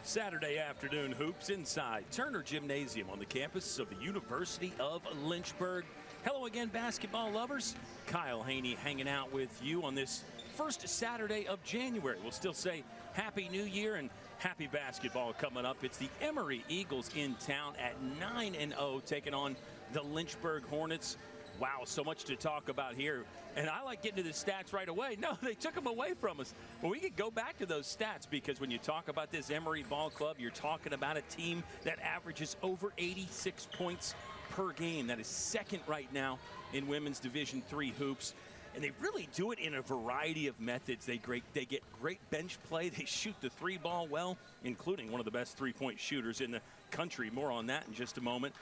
Saturday afternoon hoops inside Turner Gymnasium on the campus of the University of Lynchburg. Hello again, basketball lovers. Kyle Haney hanging out with you on this first Saturday of January. We'll still say Happy New Year and happy basketball coming up. It's the Emory Eagles in town at 9-0, taking on the Lynchburg Hornets. Wow, so much to talk about here. And I like getting to the stats right away. No, they took them away from us. Well, we could go back to those stats because when you talk about this Emory ball club, you're talking about a team that averages over 86 points per game. That is second right now in women's Division III hoops. And they really do it in a variety of methods. They get great bench play. They shoot the three ball well, including one of the best three-point shooters in the country. More on that in just a moment.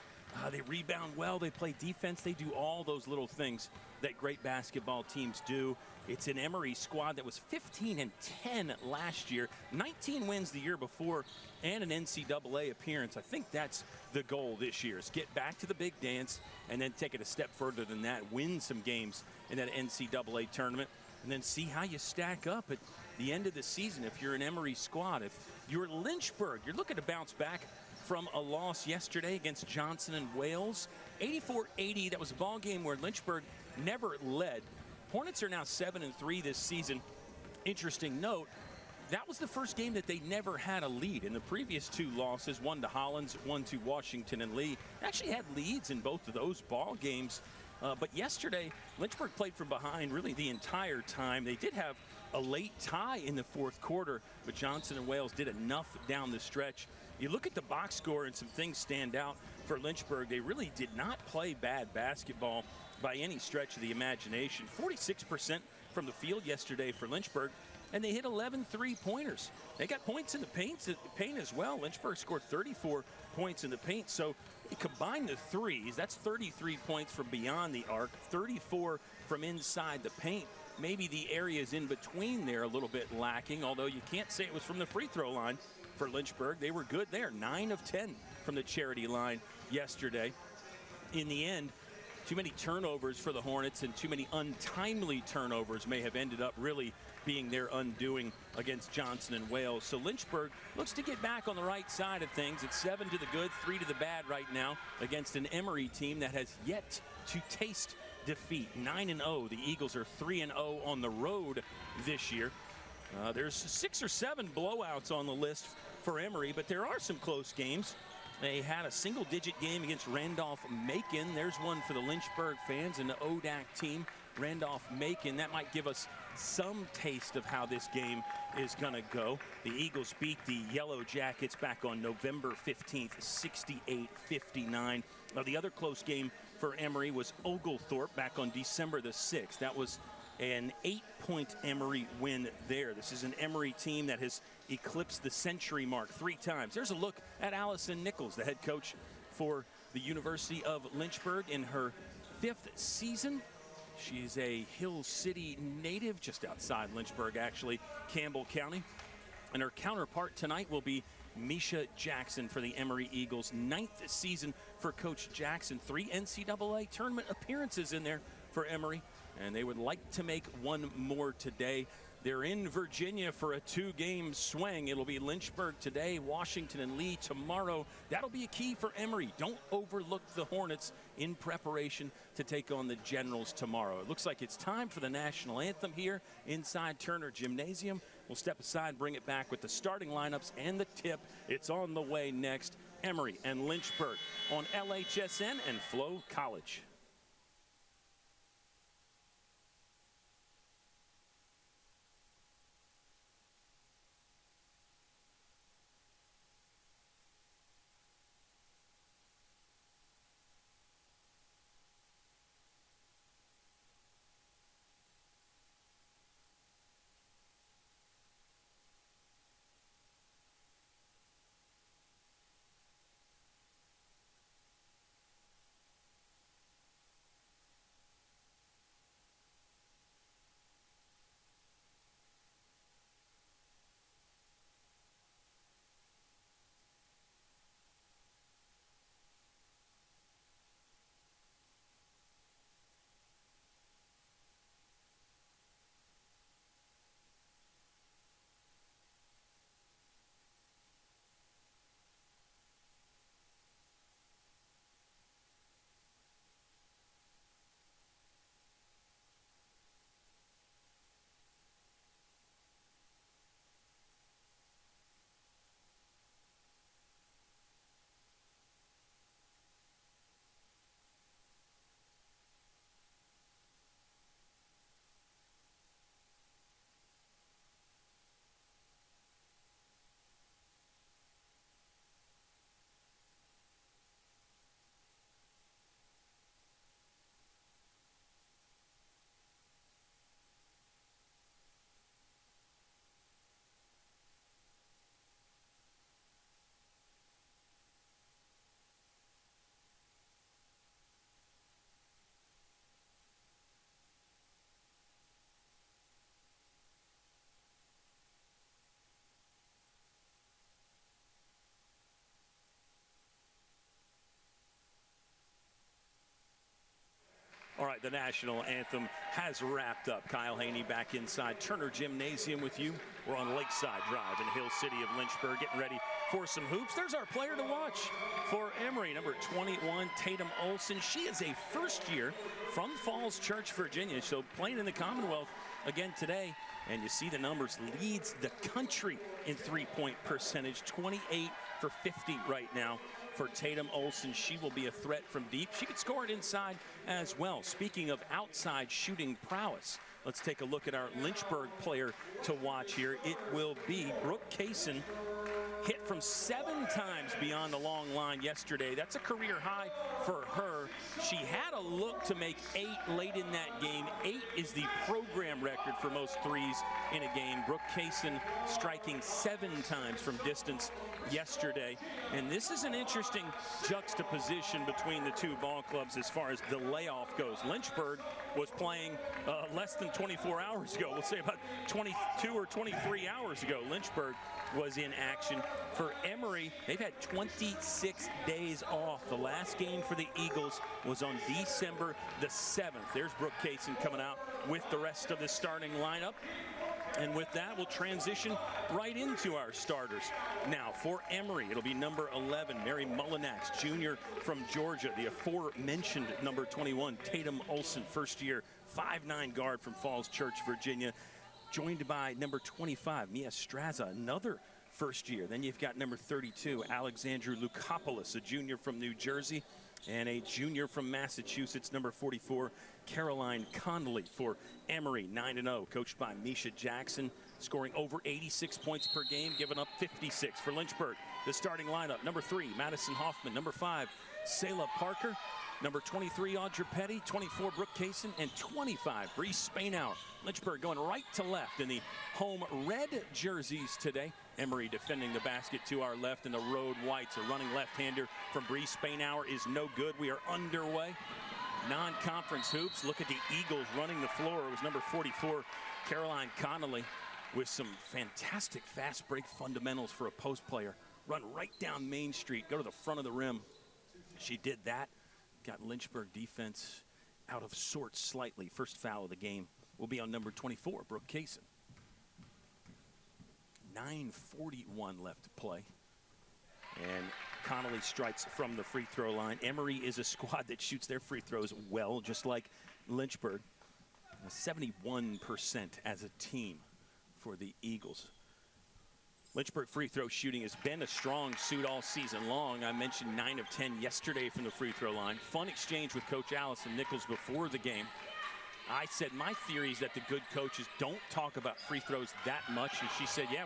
They rebound well. They play defense. They do all those little things that great basketball teams do. It's an Emory squad that was 15-10 last year, 19 wins the year before, and an NCAA appearance. I think that's the goal this year, is get back to the big dance and then take it a step further than that, win some games in that NCAA tournament, and then see how you stack up at the end of the season if you're an Emory squad. If you're Lynchburg, you're looking to bounce back from a loss yesterday against Johnson and Wales. 84-80, that was a ball game where Lynchburg never led. Hornets are now 7-3 this season. Interesting note, that was the first game that they never had a lead. In the previous two losses, one to Hollins, one to Washington and Lee, they actually had leads in both of those ball games. But yesterday, Lynchburg played from behind really the entire time. They did have a late tie in the fourth quarter, but Johnson and Wales did enough down the stretch. You look at the box score and some things stand out for Lynchburg. They really did not play bad basketball by any stretch of the imagination. 46% from the field yesterday for Lynchburg, and they hit 11 three-pointers. They got points in the paint as well. Lynchburg scored 34 points in the paint, so you combine the threes, that's 33 points from beyond the arc, 34 from inside the paint. Maybe the areas in between there a little bit lacking, although you can't say it was from the free throw line for Lynchburg. They were good there, 9 of 10 from the charity line yesterday. In the end, too many turnovers for the Hornets and too many untimely turnovers may have ended up really being their undoing against Johnson and Wales. So Lynchburg looks to get back on the right side of things. It's 7 to the good, 3 to the bad right now against an Emory team that has yet to taste defeat. 9-0. The Eagles are 3-0 on the road this year. There's 6 or 7 blowouts on the list for Emory, but there are some close games. They had a single-digit game against Randolph-Macon. There's one for the Lynchburg fans and the ODAC team, Randolph-Macon. That might give us some taste of how this game is going to go. The Eagles beat the Yellow Jackets back on November 15th, 68-59. Now, the other close game for Emory was Oglethorpe back on December the 6th. That was an 8-point Emory win there. This is an Emory team that has eclipsed the century mark 3 times. There's a look at Allison Nichols, the head coach for the University of Lynchburg in her 5th season. She's a Hill City native, just outside Lynchburg, actually, Campbell County. And her counterpart tonight will be Misha Jackson for the Emory Eagles. 9th season for Coach Jackson. 3 NCAA tournament appearances in there for Emory, and they would like to make one more today. They're in Virginia for a 2-game swing. It'll be Lynchburg today, Washington and Lee tomorrow. That'll be a key for Emory. Don't overlook the Hornets in preparation to take on the Generals tomorrow. It looks like it's time for the national anthem here inside Turner Gymnasium. We'll step aside, bring it back with the starting lineups and the tip. It's on the way next. Emory and Lynchburg on LHSN and Flo College. right, the national anthem has wrapped up. Kyle Haney back inside Turner Gymnasium with you. We're on Lakeside Drive in the Hill City of Lynchburg, getting ready for some hoops. There's our player to watch for Emory, number 21, Tatum Olson. She is a first year from Falls Church, Virginia, so playing in the Commonwealth again today. And you see the numbers, leads the country in three-point percentage, 28 for 50 right now for Tatum Olson. She will be a threat from deep. She could score it inside as well. Speaking of outside shooting prowess, let's take a look at our Lynchburg player to watch here. It will be Brooke Kaysen. Hit from 7 times beyond the long line yesterday. That's a career high for her. She had a look to make 8 late in that game. 8 is the program record for most threes in a game. Brooke Kaysen striking 7 times from distance yesterday. And this is an interesting juxtaposition between the two ball clubs as far as the layoff goes. Lynchburg was playing less than 24 hours ago. We'll say about 22 or 23 hours ago. Lynchburg was in action. For Emory, they've had 26 days off. The last game for the Eagles was on December the 7th. There's Brooke Kaysen coming out with the rest of the starting lineup. And with that, we'll transition right into our starters. Now, for Emory, it'll be number 11, Mary Mullinax, junior from Georgia. The aforementioned number 21, Tatum Olson, first year, 5'9" guard from Falls Church, Virginia. Joined by number 25, Mia Straza, another first year. Then you've got number 32, Alexandru Lukopoulos, a junior from New Jersey, and a junior from Massachusetts, number 44, Caroline Connolly for Emory, 9-0, coached by Misha Jackson, scoring over 86 points per game, giving up 56 for Lynchburg. The starting lineup, number 3, Madison Hoffman, number 5, Selah Parker, number 23, Audra Petty, 24, Brooke Kaysen, and 25, Bree Spainhour. Lynchburg going right to left in the home red jerseys today. Emory defending the basket to our left in the road whites. A running left-hander from Bree Spainhour is no good. We are underway. Non-conference hoops. Look at the Eagles running the floor. It was number 44, Caroline Connolly, with some fantastic fast break fundamentals for a post player. Run right down Main Street, go to the front of the rim. She did that. Got Lynchburg defense out of sorts slightly. First foul of the game will be on number 24, Brooke Kaysen. 9:41 left to play. And Connolly strikes from the free throw line. Emory is a squad that shoots their free throws well, just like Lynchburg. 71% as a team for the Eagles. Lynchburg free throw shooting has been a strong suit all season long. I mentioned 9 of 10 yesterday from the free throw line. Fun exchange with Coach Allison Nichols before the game. I said my theory is that the good coaches don't talk about free throws that much. And she said, yeah,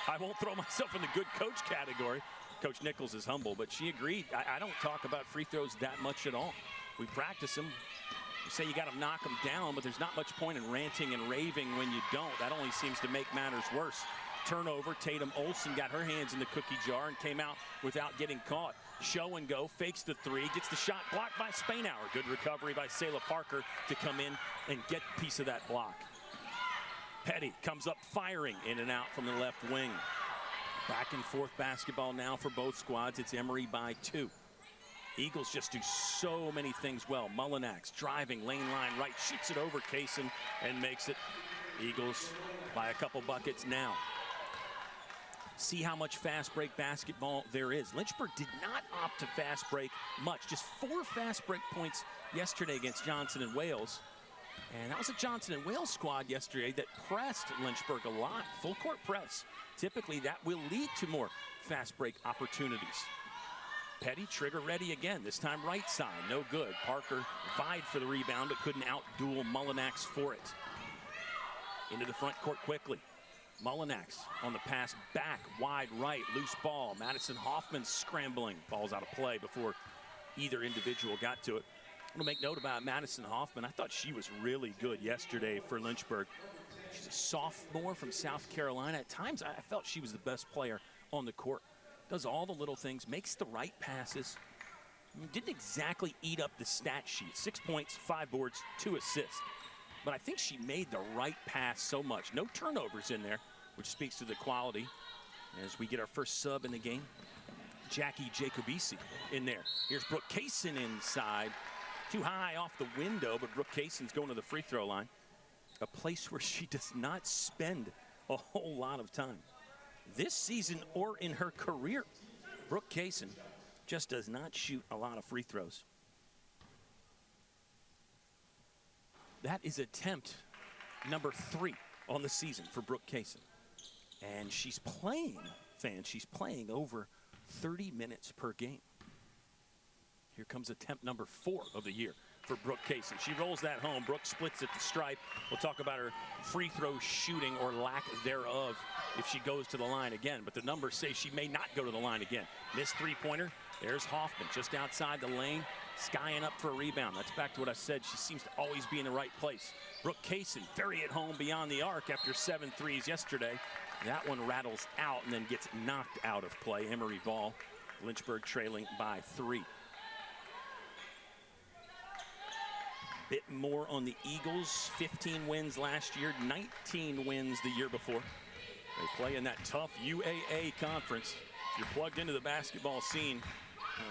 I won't throw myself in the good coach category. Coach Nichols is humble, but she agreed. I don't talk about free throws that much at all. We practice them. You say you got to knock them down, but there's not much point in ranting and raving when you don't. That only seems to make matters worse. Turnover, Tatum Olson got her hands in the cookie jar and came out without getting caught. Show and go, fakes the three, gets the shot blocked by Spainhour. Good recovery by Selah Parker to come in and get a piece of that block. Petty comes up firing in and out from the left wing. Back and forth basketball now for both squads. It's Emory by 2. Eagles just do so many things well. Mullinax driving, lane line right, shoots it over Kaysen and makes it. Eagles by a couple buckets now. See how much fast break basketball there is. Lynchburg did not opt to fast break much. Just 4 fast break points yesterday against Johnson and Wales. And that was a Johnson and Wales squad yesterday that pressed Lynchburg a lot. Full court press. Typically that will lead to more fast break opportunities. Petty trigger ready again, this time right side, no good. Parker vied for the rebound but couldn't outduel Mullinax for it. Into the front court quickly. Mullinax on the pass back, wide right, loose ball. Madison Hoffman scrambling. Ball's out of play before either individual got to it. I want to make note about Madison Hoffman. I thought she was really good yesterday for Lynchburg. She's a sophomore from South Carolina. At times, I felt she was the best player on the court. Does all the little things, makes the right passes. Didn't exactly eat up the stat sheet. 6 points, 5 boards, 2 assists. But I think she made the right pass so much. No turnovers in there, which speaks to the quality. As we get our first sub in the game, Jackie Jacobisi in there. Here's Brooke Kaysen inside. Too high off the window, but Brooke Kaysen's going to the free throw line. A place where she does not spend a whole lot of time. This season or in her career, Brooke Kaysen just does not shoot a lot of free throws. That is attempt number 3 on the season for Brooke Kaysen. And she's playing, fans, she's playing over 30 minutes per game. Here comes attempt number 4 of the year for Brooke Kaysen. She rolls that home. Brooke splits at the stripe. We'll talk about her free throw shooting or lack thereof if she goes to the line again. But the numbers say she may not go to the line again. Missed three-pointer. There's Hoffman just outside the lane, skying up for a rebound. That's back to what I said. She seems to always be in the right place. Brooke Kaysen very at home beyond the arc after 7 threes yesterday. That one rattles out and then gets knocked out of play. Emory ball. Lynchburg trailing by 3. Bit more on the Eagles. 15 wins last year, 19 wins the year before. They play in that tough UAA conference. If you're plugged into the basketball scene,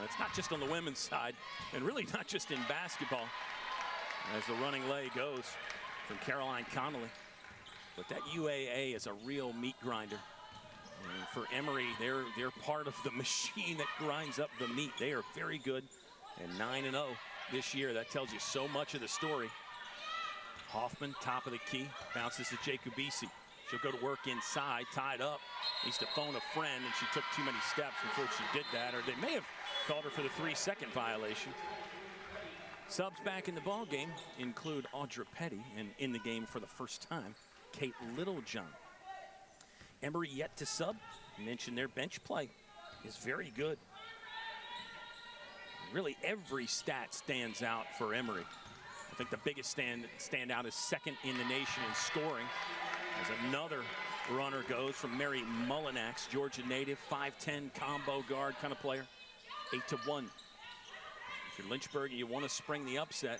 it's not just on the women's side, and really not just in basketball, as the running lay goes from Caroline Connolly. But that UAA is a real meat grinder. And for Emory, they're part of the machine that grinds up the meat. They are very good, and 9-0 this year. That tells you so much of the story. Hoffman, top of the key, bounces to Jacobisi. She'll go to work inside, tied up. Needs to phone a friend, and she took too many steps before she did that, or they may have called her for the 3-second violation. Subs back in the ball game include Audra Petty, and in the game for the first time, Kate Littlejohn. Emory yet to sub. Mentioned their bench play is very good. Really every stat stands out for Emory. I think the biggest standout is second in the nation in scoring, as another runner goes from Mary Mullinax, Georgia native, 5'10", combo guard kind of player, 8-1. If you're Lynchburg and you want to spring the upset,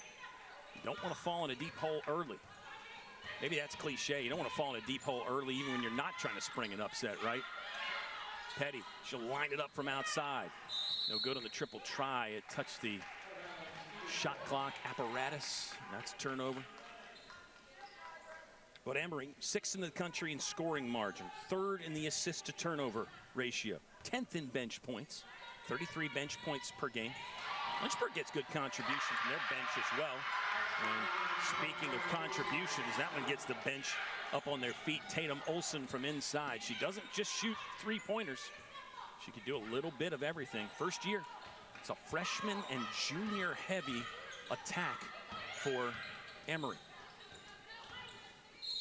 you don't want to fall in a deep hole early. Maybe that's cliche. You don't want to fall in a deep hole early even when you're not trying to spring an upset, right? Petty, she'll line it up from outside. No good on the triple try. It touched the shot clock apparatus. That's a turnover. But Emory, 6th in the country in scoring margin, 3rd in the assist to turnover ratio, 10th in bench points, 33 bench points per game. Lynchburg gets good contributions from their bench as well. And speaking of contributions, that one gets the bench up on their feet. Tatum Olson from inside. She doesn't just shoot 3-pointers. She could do a little bit of everything. First year, it's a freshman and junior heavy attack for Emory.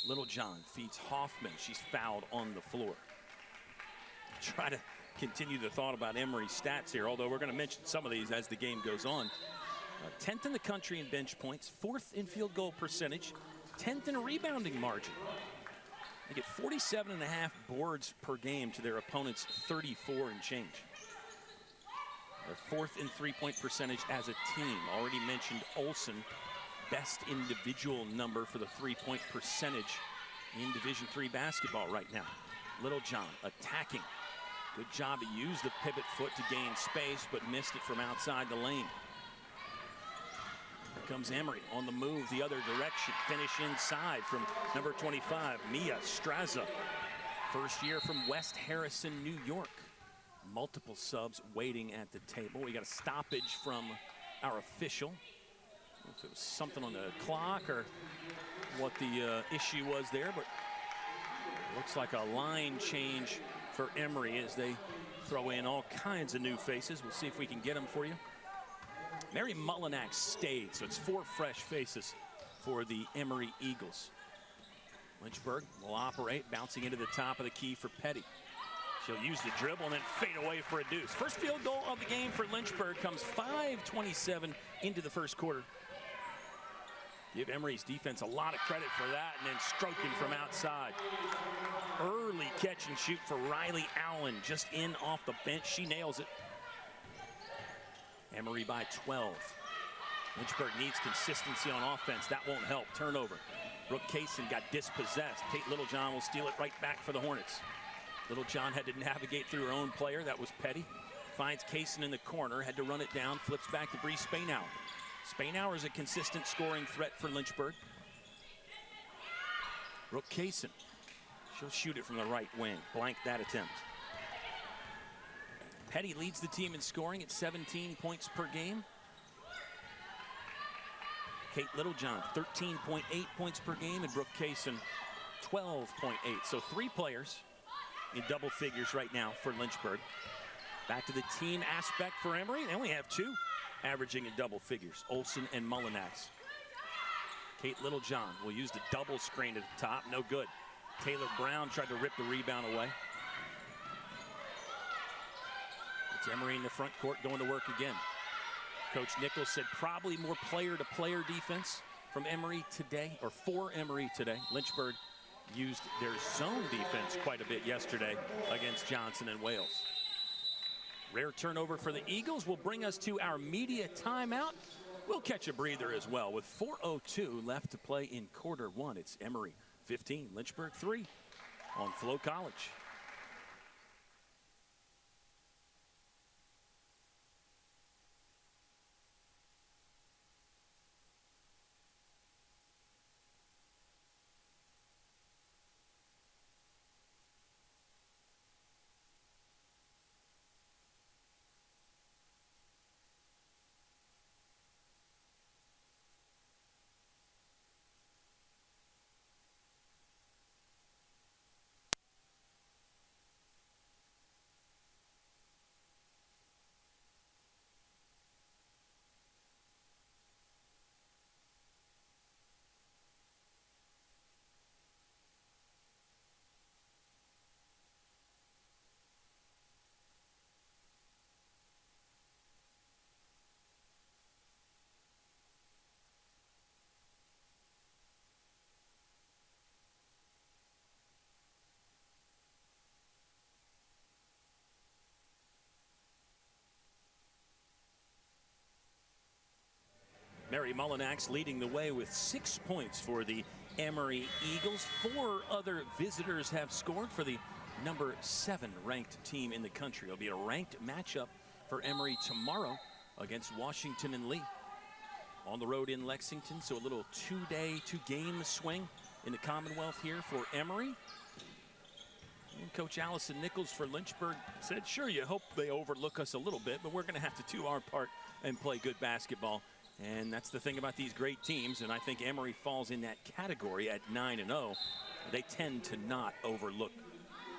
Littlejohn feeds Hoffman. She's fouled on the floor. Try to continue the thought about Emory's stats here, although we're going to mention some of these as the game goes on. 10th in the country in bench points, 4th in field goal percentage, 10th in rebounding margin. They get 47.5 boards per game to their opponent's 34 and change. They're 4th in three-point percentage as a team. Already mentioned Olson, best individual number for the three-point percentage in Division III basketball right now. Littlejohn attacking. Good job to use the pivot foot to gain space, but missed it from outside the lane. Here comes Emory on the move the other direction. Finish inside from number 25, Mia Straza. First year from West Harrison, New York. Multiple subs waiting at the table. We got a stoppage from our official. I don't know if it was something on the clock or what the issue was there, but looks like a line change for Emory as they throw in all kinds of new faces. We'll see if we can get them for you. Mary Mullinax stayed, so it's 4 fresh faces for the Emory Eagles. Lynchburg will operate, bouncing into the top of the key for Petty. She'll use the dribble and then fade away for a deuce. First field goal of the game for Lynchburg comes 5:27 into the first quarter. Give Emory's defense a lot of credit for that, and then stroking from outside. Early catch and shoot for Riley Allen, just in off the bench. She nails it. Emory by 12. Lynchburg needs consistency on offense. That won't help. Turnover. Brooke Kaysen got dispossessed. Kate Littlejohn will steal it right back for the Hornets. Littlejohn had to navigate through her own player. That was Petty. Finds Kaysen in the corner. Had to run it down. Flips back to Bree Spainow. Spainhour is a consistent scoring threat for Lynchburg. Brooke Kaysen, she'll shoot it from the right wing. Blank that attempt. Petty leads the team in scoring at 17 points per game. Kate Littlejohn, 13.8 points per game, and Brooke Kaysen, 12.8. So 3 players in double figures right now for Lynchburg. Back to the team aspect for Emory. They only have 2 averaging in double figures, Olsen and Mullinax. Kate Littlejohn will use the double screen at the top. No good. Taylor Brown tried to rip the rebound away. It's Emory in the front court going to work again. Coach Nichols said probably more player-to-player defense from Emory today, or for Emory today. Lynchburg used their zone defense quite a bit yesterday against Johnson and Wales. Rare turnover for the Eagles will bring us to our media timeout. We'll catch a breather as well with 4:02 left to play in quarter 1. It's Emory 15, Lynchburg 3 on Flo College. Mary Mullinax leading the way with 6 points for the Emory Eagles. 4 other visitors have scored for the number 7 ranked team in the country. It'll be a ranked matchup for Emory tomorrow against Washington and Lee. On the road in Lexington, so a little 2-game swing in the Commonwealth here for Emory. And Coach Allison Nichols for Lynchburg said, sure, you hope they overlook us a little bit, but we're going to have to do our part and play good basketball. And that's the thing about these great teams, and I think Emory falls in that category at 9-0. They tend to not overlook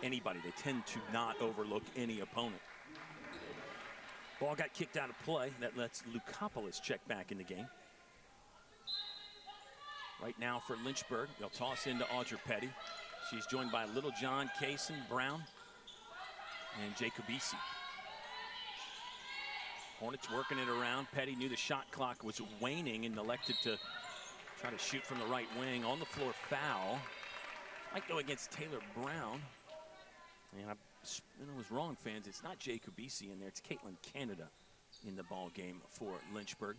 anybody. They tend to not overlook any opponent. Ball got kicked out of play. That lets Lukopoulos check back in the game. Right now for Lynchburg, they'll toss into Audra Petty. She's joined by Littlejohn, Kaysen, Brown, and Jacobisi. Hornets working it around. Petty knew the shot clock was waning and elected to try to shoot from the right wing. On the floor foul. Might go against Taylor Brown. And I was wrong, fans. It's not Jacobisi in there. It's Caitlin Canada in the ball game for Lynchburg.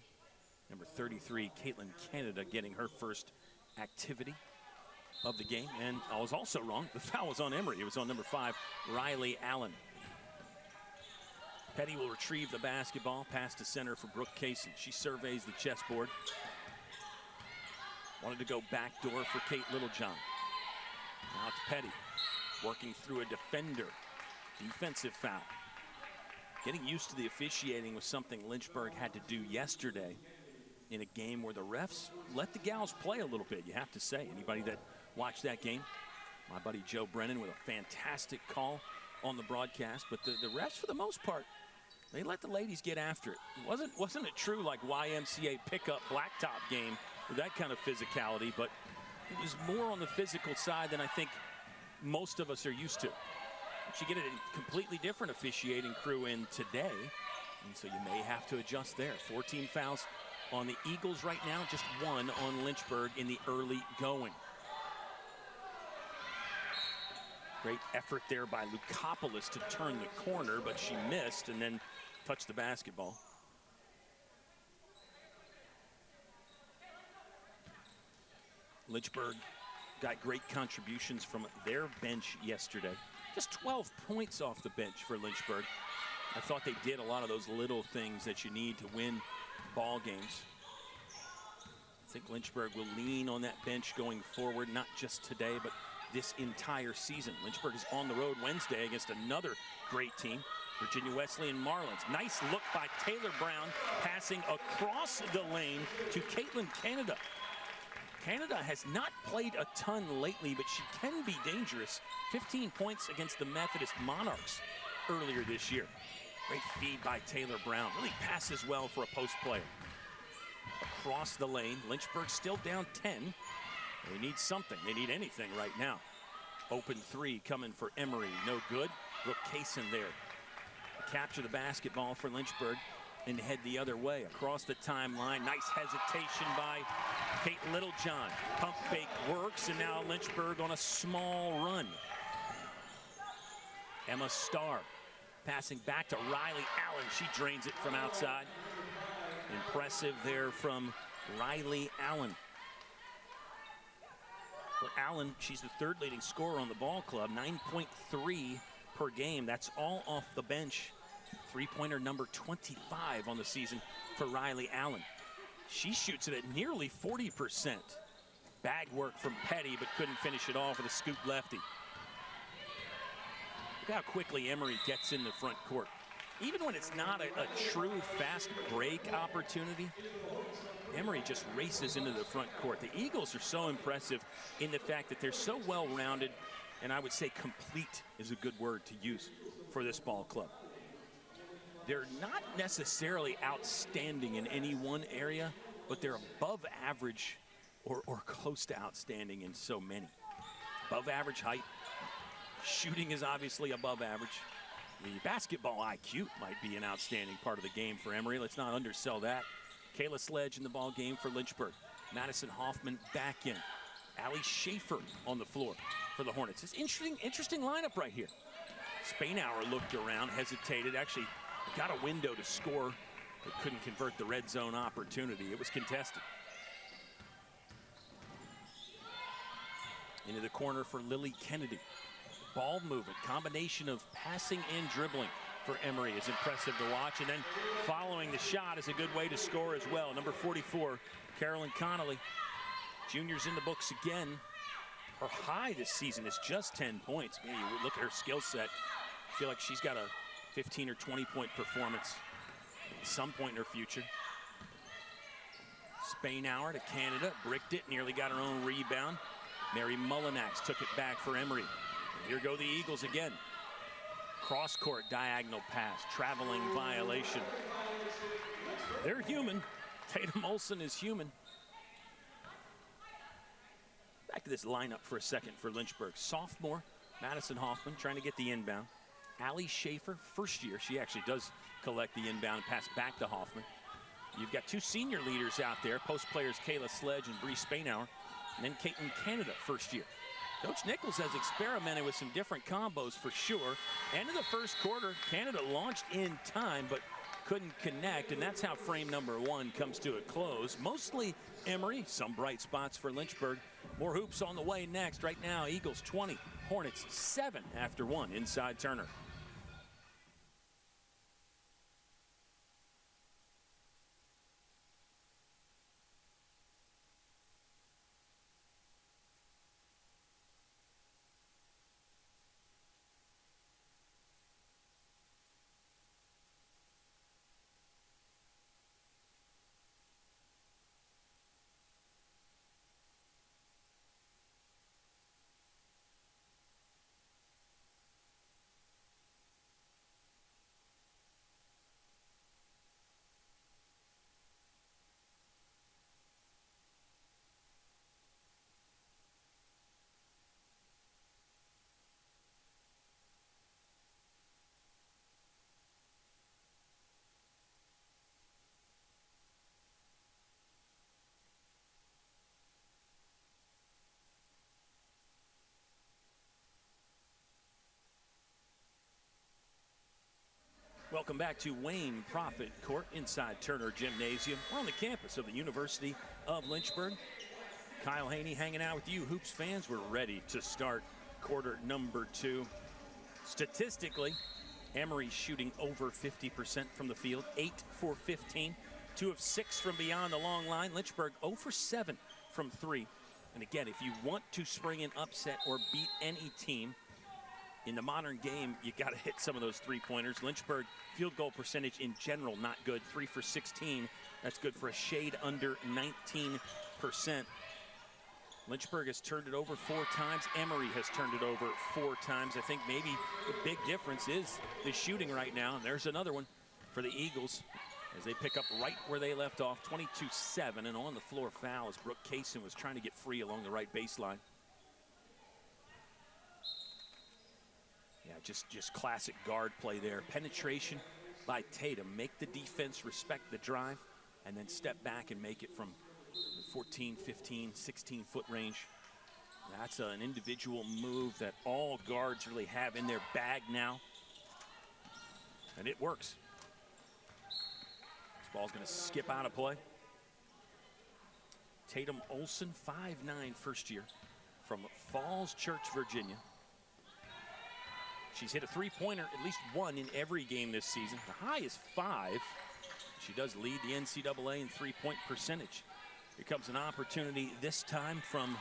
Number 33, Caitlin Canada, getting her first activity of the game. And I was also wrong. The foul was on Emory. It was on number 5, Riley Allen. Petty will retrieve the basketball, pass to center for Brooke Kaysen. She surveys the chessboard. Wanted to go backdoor for Kate Littlejohn. Now it's Petty, working through a defender. Defensive foul. Getting used to the officiating was something Lynchburg had to do yesterday in a game where the refs let the gals play a little bit, you have to say. Anybody that watched that game, my buddy Joe Brennan with a fantastic call on the broadcast, but the refs, for the most part, they let the ladies get after it. Wasn't it true like YMCA pickup blacktop game with that kind of physicality, but it was more on the physical side than I think most of us are used to. But you get a completely different officiating crew in today, and so you may have to adjust there. 14 fouls on the Eagles right now, just 1 on Lynchburg in the early going. Great effort there by Lukopoulos to turn the corner, but she missed and then touched the basketball. Lynchburg got great contributions from their bench yesterday. Just 12 points off the bench for Lynchburg. I thought they did a lot of those little things that you need to win ball games. think Lynchburg will lean on that bench going forward, not just today, but this entire season. Lynchburg is on the road Wednesday against another great team, Virginia Wesleyan Marlins. Nice look by Taylor Brown, passing across the lane to Caitlin Canada. Canada has not played a ton lately, but she can be dangerous. 15 points against the Methodist Monarchs earlier this year. Great feed by Taylor Brown. Really passes well for a post player. Across the lane, Lynchburg still down 10. They need something. They need anything right now. Open three coming for Emory. No good. Brooke Kaysen there. Capture the basketball for Lynchburg and head the other way. Across the timeline. Nice hesitation by Kate Littlejohn. Pump fake works, and now Lynchburg on a small run. Emma Starr passing back to Riley Allen. She drains it from outside. Impressive there from Riley Allen. For Allen, she's the third leading scorer on the ball club, 9.3 per game. That's all off the bench. Three-pointer number 25 on the season for Riley Allen. She shoots it at nearly 40%. Bag work from Petty, but couldn't finish it off with a scoop lefty. Look how quickly Emory gets in the front court. Even when it's not a true fast break opportunity, Emory just races into the front court. The Eagles are so impressive in the fact that they're so well-rounded, and I would say complete is a good word to use for this ball club. They're not necessarily outstanding in any one area, but they're above average or close to outstanding in so many. Above average height. Shooting is obviously above average. The basketball IQ might be an outstanding part of the game for Emory. Let's not undersell that. Kayla Sledge in the ball game for Lynchburg. Madison Hoffman back in. Allie Schaefer on the floor for the Hornets. It's interesting lineup right here. Spainhour looked around, hesitated, actually got a window to score, but couldn't convert the red zone opportunity. It was contested. Into the corner for Lily Kennedy. Ball movement, combination of passing and dribbling for Emory is impressive to watch. And then following the shot is a good way to score as well. Number 44, Carolyn Connolly. Junior's in the books again. Her high this season is just 10 points. Man, you look at her skill set, I feel like she's got a 15 or 20 point performance at some point in her future. Spainhour to Canada, bricked it, nearly got her own rebound. Mary Mullinax took it back for Emory. Here go the Eagles again. Cross-court diagonal pass, traveling violation. They're human. Tatum Olsen is human. Back to this lineup for a second for Lynchburg. Sophomore, Madison Hoffman trying to get the inbound. Allie Schaefer, first year. She actually does collect the inbound pass back to Hoffman. You've got two senior leaders out there, post players Kayla Sledge and Bree Spainhour, and then Caitlin Canada, first year. Coach Nichols has experimented with some different combos for sure. End of the first quarter, Canada launched in time, but couldn't connect, and that's how frame number one comes to a close. Mostly Emory, some bright spots for Lynchburg. More hoops on the way next. Right now, Eagles 20, Hornets 7 after 1 inside Turner. Welcome back to Wayne Profit Court inside Turner Gymnasium. We're on the campus of the University of Lynchburg. Kyle Haney hanging out with you, Hoops fans. We're ready to start quarter number 2. Statistically, Emory shooting over 50% from the field, 8 for 15 2 of 6 from beyond the long line. Lynchburg 0 for 7 from 3. And again, if you want to spring an upset or beat any team in the modern game, you got to hit some of those three-pointers. Lynchburg field goal percentage in general not good. 3 for 16. That's good for a shade under 19%. Lynchburg has turned it over 4 times. Emory has turned it over 4 times. I think maybe the big difference is the shooting right now. And there's another one for the Eagles as they pick up right where they left off, 22-7. And on the floor foul as Brooke Kaysen was trying to get free along the right baseline. Yeah, just classic guard play there. Penetration by Tatum. Make the defense respect the drive and then step back and make it from 14, 15, 16-foot range. That's an individual move that all guards really have in their bag now. And it works. This ball's going to skip out of play. Tatum Olson, 5'9", first year from Falls Church, Virginia. She's hit a three-pointer, at least one in every game this season. The high is 5. She does lead the NCAA in three-point percentage. Here comes an opportunity this time from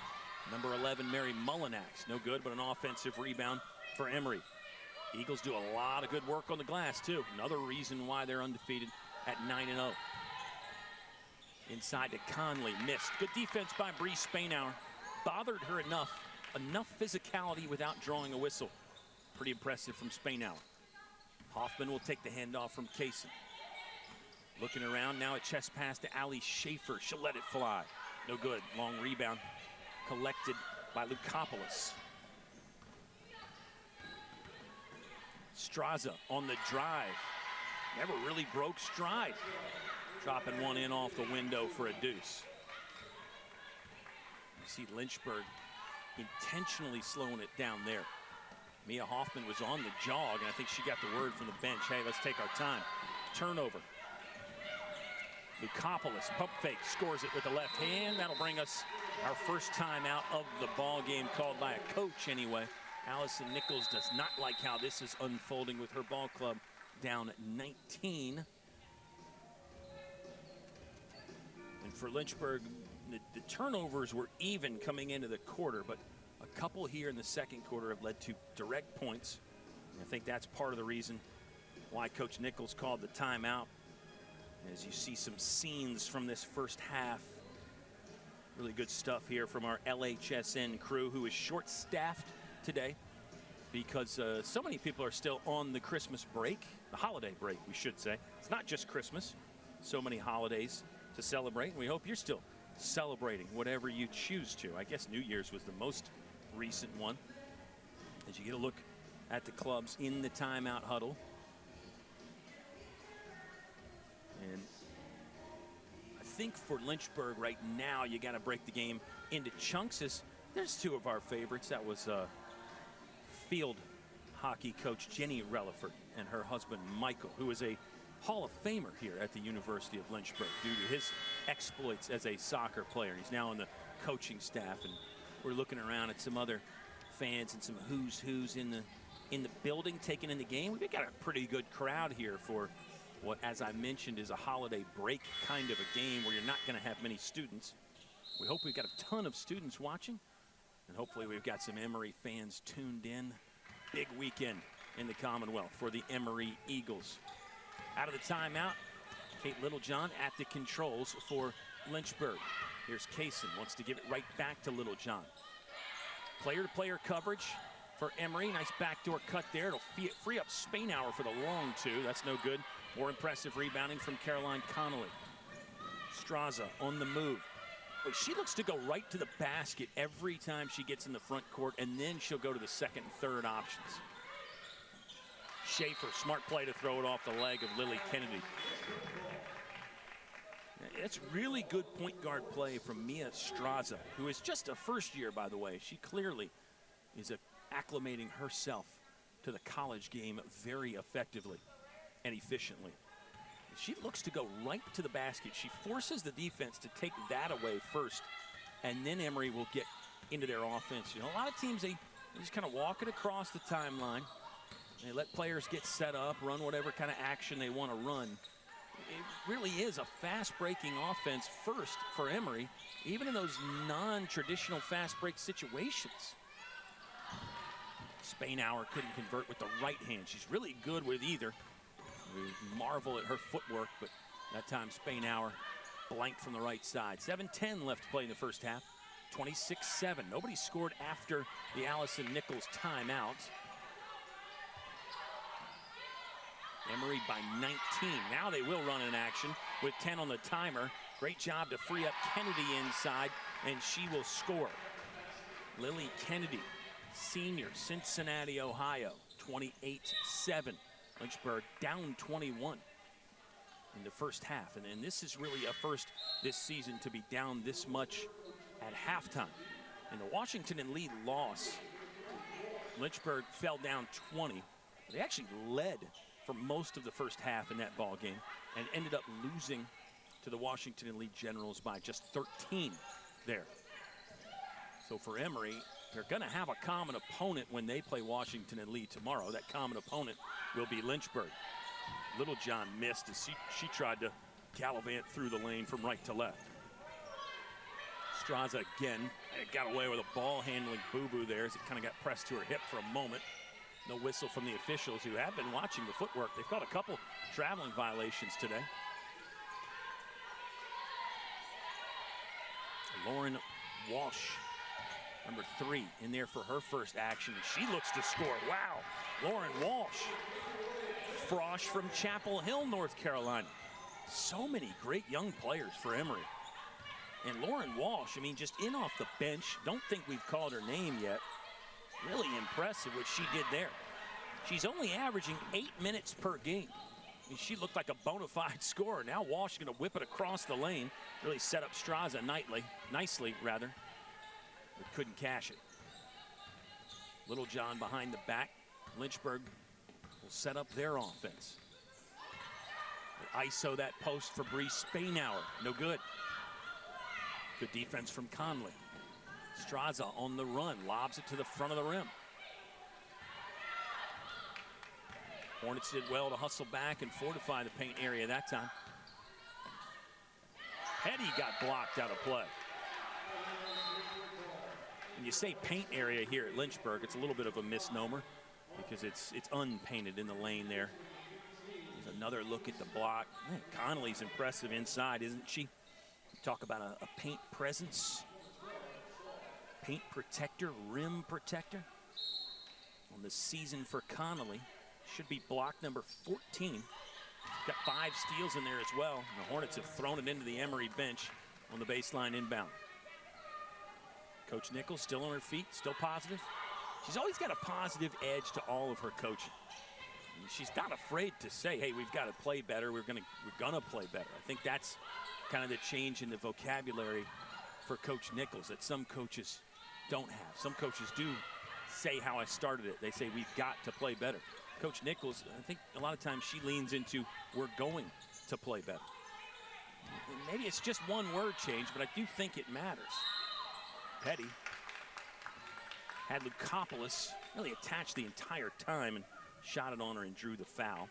number 11, Mary Mullinax. No good, but an offensive rebound for Emory. Eagles do a lot of good work on the glass, too. Another reason why they're undefeated at 9-0. Inside to Conley, missed. Good defense by Bree Spainhour. Bothered her enough physicality without drawing a whistle. Pretty impressive from Spainhour. Hoffman will take the handoff from Kaysen. Looking around now, a chest pass to Allie Schaefer. She'll let it fly. No good. Long rebound collected by Lukopoulos. Straza on the drive. Never really broke stride. Dropping one in off the window for a deuce. You see Lynchburg intentionally slowing it down there. Mia Hoffman was on the jog, and I think she got the word from the bench. Hey, let's take our time. Turnover. Lukopoulos, pump fake, scores it with the left hand. That'll bring us our first time out of the ball game, called by a coach anyway. Allison Nichols does not like how this is unfolding with her ball club down 19. And for Lynchburg, the turnovers were even coming into the quarter, but a couple here in the second quarter have led to direct points. And I think that's part of the reason why Coach Nichols called the timeout. As you see some scenes from this first half. Really good stuff here from our LHSN crew, who is short-staffed today because so many people are still on the Christmas break, the holiday break, we should say. It's not just Christmas, so many holidays to celebrate. And we hope you're still celebrating whatever you choose to. I guess New Year's was the most recent one. As you get a look at the clubs in the timeout huddle. And I think for Lynchburg right now, you got to break the game into chunks. There's 2 of our favorites. That was field hockey coach Jenny Relaford and her husband Michael, who is a Hall of Famer here at the University of Lynchburg due to his exploits as a soccer player. He's now on the coaching staff, and we're looking around at some other fans and some who's in the building taking in the game. We've got a pretty good crowd here for what, as I mentioned, is a holiday break kind of a game where you're not going to have many students. We hope we've got a ton of students watching, and hopefully we've got some Emory fans tuned in. Big weekend in the Commonwealth for the Emory Eagles. Out of the timeout, Kate Littlejohn at the controls for Lynchburg. Here's Kaysen, wants to give it right back to Littlejohn. Player-to-player coverage for Emory. Nice backdoor cut there. It'll free up Spainhour for the long 2. That's no good. More impressive rebounding from Caroline Connolly. Straza on the move. She looks to go right to the basket every time she gets in the front court, and then she'll go to the second and third options. Schaefer, smart play to throw it off the leg of Lily Kennedy. It's really good point guard play from Mia Straza, who is just a first year, by the way. She clearly is acclimating herself to the college game very effectively and efficiently. She looks to go right to the basket. She forces the defense to take that away first, and then Emory will get into their offense. You know, a lot of teams, they just kind of walk it across the timeline. They let players get set up, run whatever kind of action they want to run. it really is a fast-breaking offense first for Emory, even in those non-traditional fast break situations. Spainhour couldn't convert with the right hand. She's really good with either. We marvel at her footwork, but that time Spainhour blanked from the right side. 7:10 left to play in the first half. 26-7. Nobody scored after the Allison Nichols timeout. Emory by 19. Now they will run in action with 10 on the timer. Great job to free up Kennedy inside, and she will score. Lily Kennedy, senior, Cincinnati, Ohio, 28-7. Lynchburg down 21 in the first half. And this is really a first this season to be down this much at halftime. In the Washington and Lee loss, Lynchburg fell down 20. They actually led for most of the first half in that ball game and ended up losing to the Washington and Lee Generals by just 13 there. So for Emory, they're going to have a common opponent when they play Washington and Lee tomorrow. That common opponent will be Lynchburg. Littlejohn missed as she tried to gallivant through the lane from right to left. Straza again got away with a ball handling boo-boo there as it kind of got pressed to her hip for a moment. No whistle from the officials who have been watching the footwork. They've caught a couple traveling violations today. Lauren Walsh, number 3, in there for her first action. She looks to score. Wow, Lauren Walsh. Frosh from Chapel Hill, North Carolina. So many great young players for Emory. And Lauren Walsh, I mean, just in off the bench. Don't think we've called her name yet. Really impressive what she did there. She's only averaging 8 minutes per game. I mean, she looked like a bona fide scorer. Now Walsh is going to whip it across the lane. Really set up Straza nicely, but couldn't cash it. Littlejohn behind the back. Lynchburg will set up their offense. They ISO that post for Bree Spainhour. No good. Good defense from Conley. Straza on the run, lobs it to the front of the rim. Hornets did well to hustle back and fortify the paint area that time. Petty got blocked out of play. When you say paint area here at Lynchburg, it's a little bit of a misnomer because it's unpainted in the lane there. There's another look at the block. Man, Conley's impressive inside, isn't she? Talk about a paint presence. Paint protector, rim protector. On the season for Connolly, should be block number 14. Got 5 steals in there as well. And the Hornets have thrown it into the Emory bench on the baseline inbound. Coach Nichols still on her feet, still positive. She's always got a positive edge to all of her coaching. And she's not afraid to say, hey, we've got to play better. We're gonna play better. I think that's kind of the change in the vocabulary for Coach Nichols that some coaches don't have. Some coaches do say how I started it. They say we've got to play better. Coach Nichols, I think a lot of times she leans into we're going to play better. Maybe it's just one word change, but I do think it matters. Petty had Lukopoulos really attached the entire time and shot it on her and drew the foul.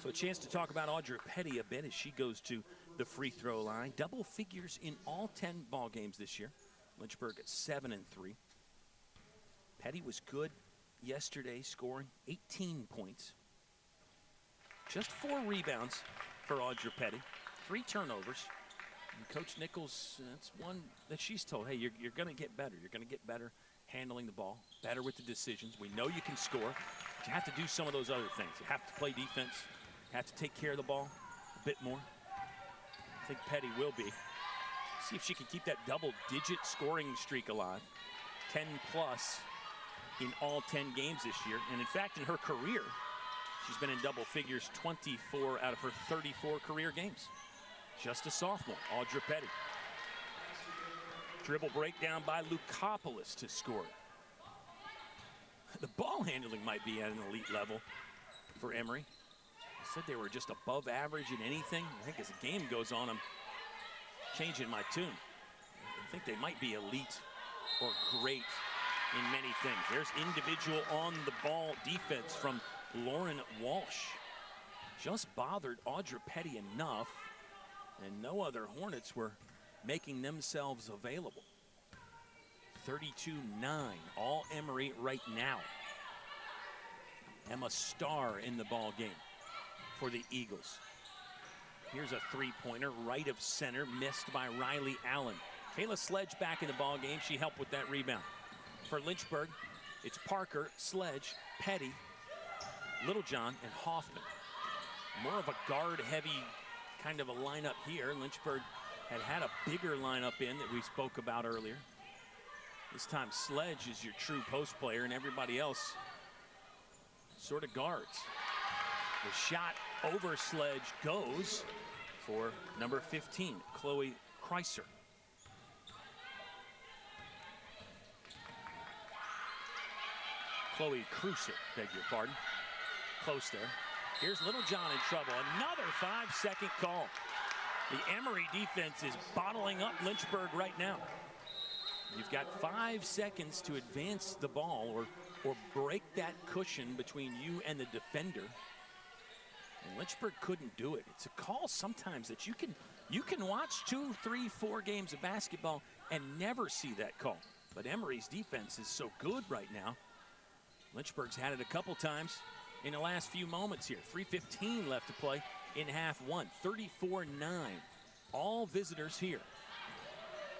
So a chance to talk about Audra Petty a bit as she goes to the free throw line. Double figures in all 10 ball games this year. Lynchburg at 7-3. Petty was good yesterday, scoring 18 points. Just 4 rebounds for Audra Petty. 3 turnovers. And Coach Nichols, that's one that she's told, hey, you're going to get better. You're going to get better handling the ball, better with the decisions. We know you can score, but you have to do some of those other things. You have to play defense. Have to take care of the ball a bit more. I think Petty will be. See if she can keep that double-digit scoring streak alive. 10 plus in all 10 games this year. And in fact, in her career, she's been in double figures 24 out of her 34 career games. Just a sophomore, Audra Petty. Dribble breakdown by Lukopoulos to score. The ball handling might be at an elite level for Emory. Said they were just above average in anything. I think as the game goes on, I'm changing my tune. I think they might be elite or great in many things. There's individual on the ball defense from Lauren Walsh. just bothered Audra Petty enough, and no other Hornets were making themselves available. 32-9, all Emory right now. Emma Starr in the ball game for the Eagles. Here's a three-pointer, right of center, missed by Riley Allen. Kayla Sledge back in the ball game. She helped with that rebound. For Lynchburg, it's Parker, Sledge, Petty, Littlejohn, and Hoffman. More of a guard-heavy kind of a lineup here. Lynchburg had a bigger lineup in that we spoke about earlier. This time Sledge is your true post player, and everybody else sort of guards. The shot over Sledge goes for number 15, Chloe Kreiser. Chloe Kreiser, beg your pardon. Close there. Here's Littlejohn in trouble. Another 5-second call. The Emory defense is bottling up Lynchburg right now. You've got 5 seconds to advance the ball or break that cushion between you and the defender. And Lynchburg couldn't do it. It's a call sometimes that you can watch 2, 3, 4 games of basketball and never see that call. But Emory's defense is so good right now. Lynchburg's had it a couple times in the last few moments here. 3:15 left to play in half one. 34-9. All visitors here.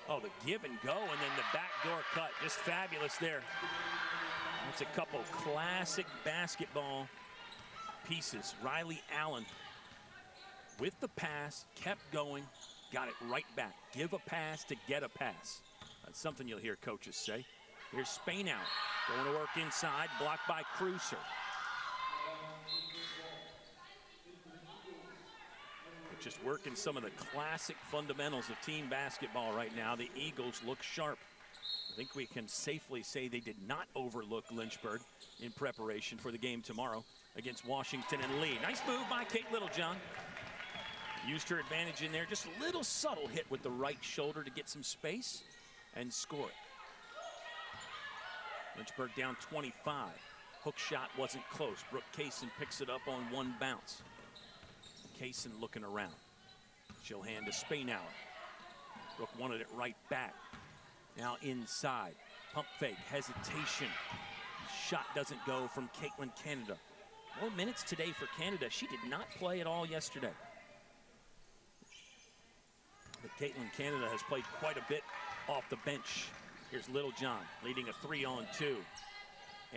Oh, the give and go, and then the backdoor cut. Just fabulous there. That's a couple classic basketball pieces. Riley Allen with the pass, kept going, got it right back. Give a pass to get a pass. That's something you'll hear coaches say. Here's Spain out. Going to work inside, blocked by Kreiser. Just working some of the classic fundamentals of team basketball right now. The Eagles look sharp. I think we can safely say they did not overlook Lynchburg in preparation for the game tomorrow against Washington and Lee. Nice move by Kate Littlejohn. Used her advantage in there. Just a little subtle hit with the right shoulder to get some space and score it. Lynchburg down 25. Hook shot wasn't close. Brooke Kaysen picks it up on one bounce. Kaysen looking around. She'll hand to Spainauer. Brooke wanted it right back. Now inside. Pump fake, hesitation. Shot doesn't go from Caitlin Canada. More minutes today for Canada. She did not play at all yesterday. But Caitlin Canada has played quite a bit off the bench. Here's Littlejohn leading a 3-on-2.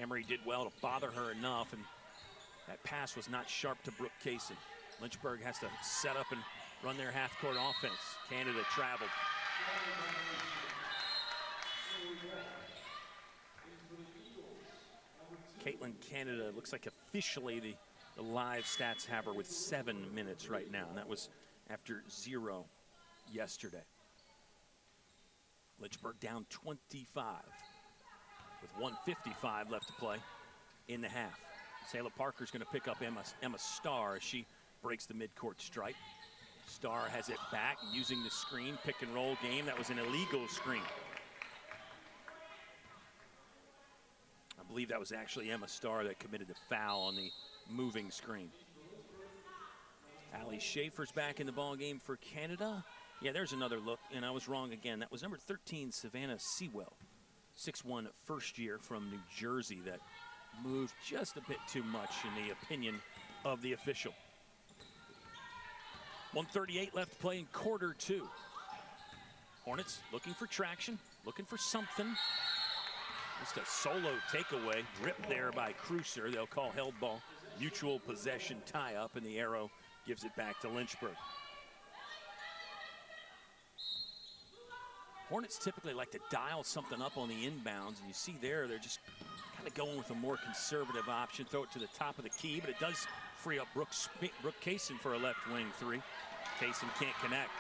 Emory did well to bother her enough, and that pass was not sharp to Brooke Kaysen. Lynchburg has to set up and run their half-court offense. Canada traveled. Caitlin Canada looks like officially the live stats have her with 7 minutes right now, and that was after 0 yesterday. Lynchburg down 25 with 1:55 left to play in the half. Sayla Parker's going to pick up Emma Starr as she breaks the midcourt stripe. Starr has it back using the screen, pick and roll game. That was an illegal screen. I believe that was actually Emma Starr that committed the foul on the moving screen. Allie Schaefer's back in the ball game for Canada. Yeah, there's another look, and I was wrong again. That was number 13, Savannah Sewell. 6'1", first year from New Jersey that moved just a bit too much in the opinion of the official. 1:38 left to play in quarter two. Hornets looking for traction, looking for something. Just a solo takeaway, ripped there by Kreiser. They'll call held ball, mutual possession tie up, and the arrow gives it back to Lynchburg. Hornets typically like to dial something up on the inbounds, and you see there they're just kind of going with a more conservative option. Throw it to the top of the key, but it does free up Brooke Kaysen for a left wing three. Kaysen can't connect.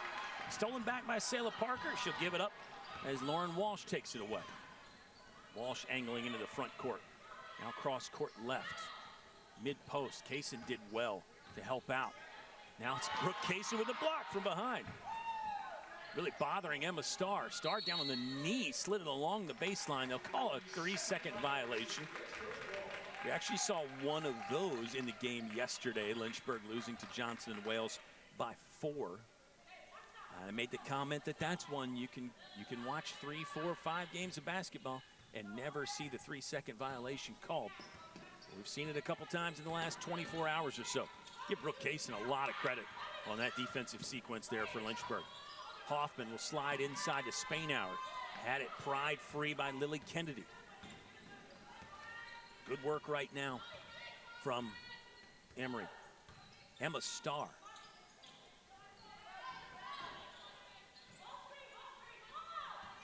Stolen back by Sayla Parker. She'll give it up as Lauren Walsh takes it away. Walsh angling into the front court. Now cross court left. Mid post. Kaysen did well to help out. Now it's Brooke Kaysen with a block from behind. Really bothering Emma Starr. Starr down on the knee, slid it along the baseline. They'll call a 3-second violation. We actually saw one of those in the game yesterday. Lynchburg losing to Johnson and Wales by 4. I made the comment that that's one you can watch 3, 4, 5 games of basketball and never see the 3-second violation called. We've seen it a couple times in the last 24 hours or so. Give Brooke Kaysen a lot of credit on that defensive sequence there for Lynchburg. Hoffman will slide inside to Spainhour. Had it pried free by Lily Kennedy. Good work right now from Emory. Emma Starr.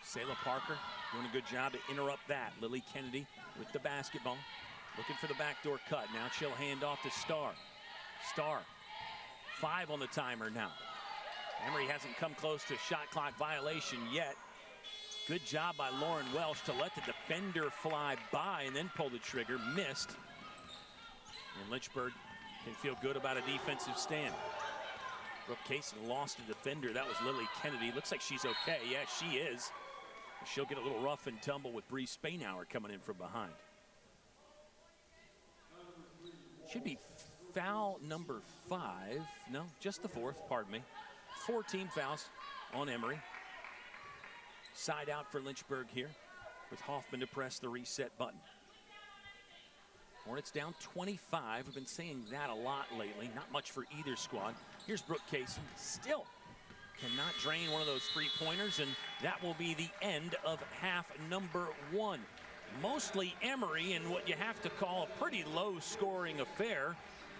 Selah Parker doing a good job to interrupt that. Lily Kennedy with the basketball. Looking for the backdoor cut. Now she'll hand off to Starr. Starr, 5 on the timer now. Emory hasn't come close to a shot clock violation yet. Good job by Lauren Welsh to let the defender fly by and then pull the trigger. Missed. And Lynchburg can feel good about a defensive stand. Brooke Kaysen lost a defender. That was Lily Kennedy. Looks like she's okay. Yeah, she is. She'll get a little rough and tumble with Bree Spainhour coming in from behind. Should be foul number 5. No, just the 4th, pardon me. 4 team fouls on Emory. Side out for Lynchburg here with Hoffman to press the reset button. Hornets down 25. We've been saying that a lot lately. Not much for either squad. Here's Brooke Kaysen. Still cannot drain one of those 3-pointers, and that will be the end of half number 1. Mostly Emory in what you have to call a pretty low-scoring affair.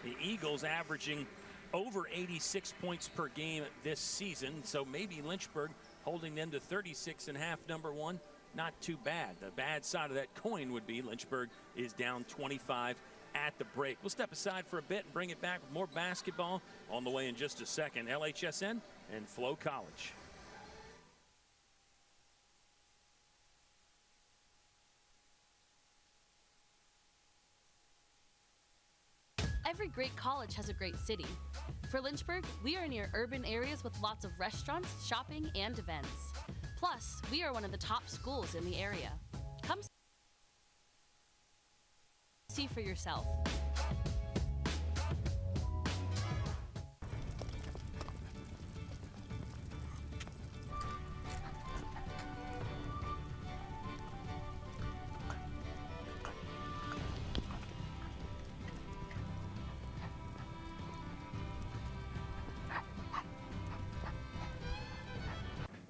The Eagles averaging over 86 points per game this season, so maybe Lynchburg holding them to 36 in half number 1. Not too bad. The bad side of that coin would be Lynchburg is down 25 at the break. We'll step aside for a bit and bring it back with more basketball on the way in just a second. LHSN and Flo College. Every great college has a great city. For Lynchburg, we are near urban areas with lots of restaurants, shopping, and events. Plus, we are one of the top schools in the area. Come see for yourself.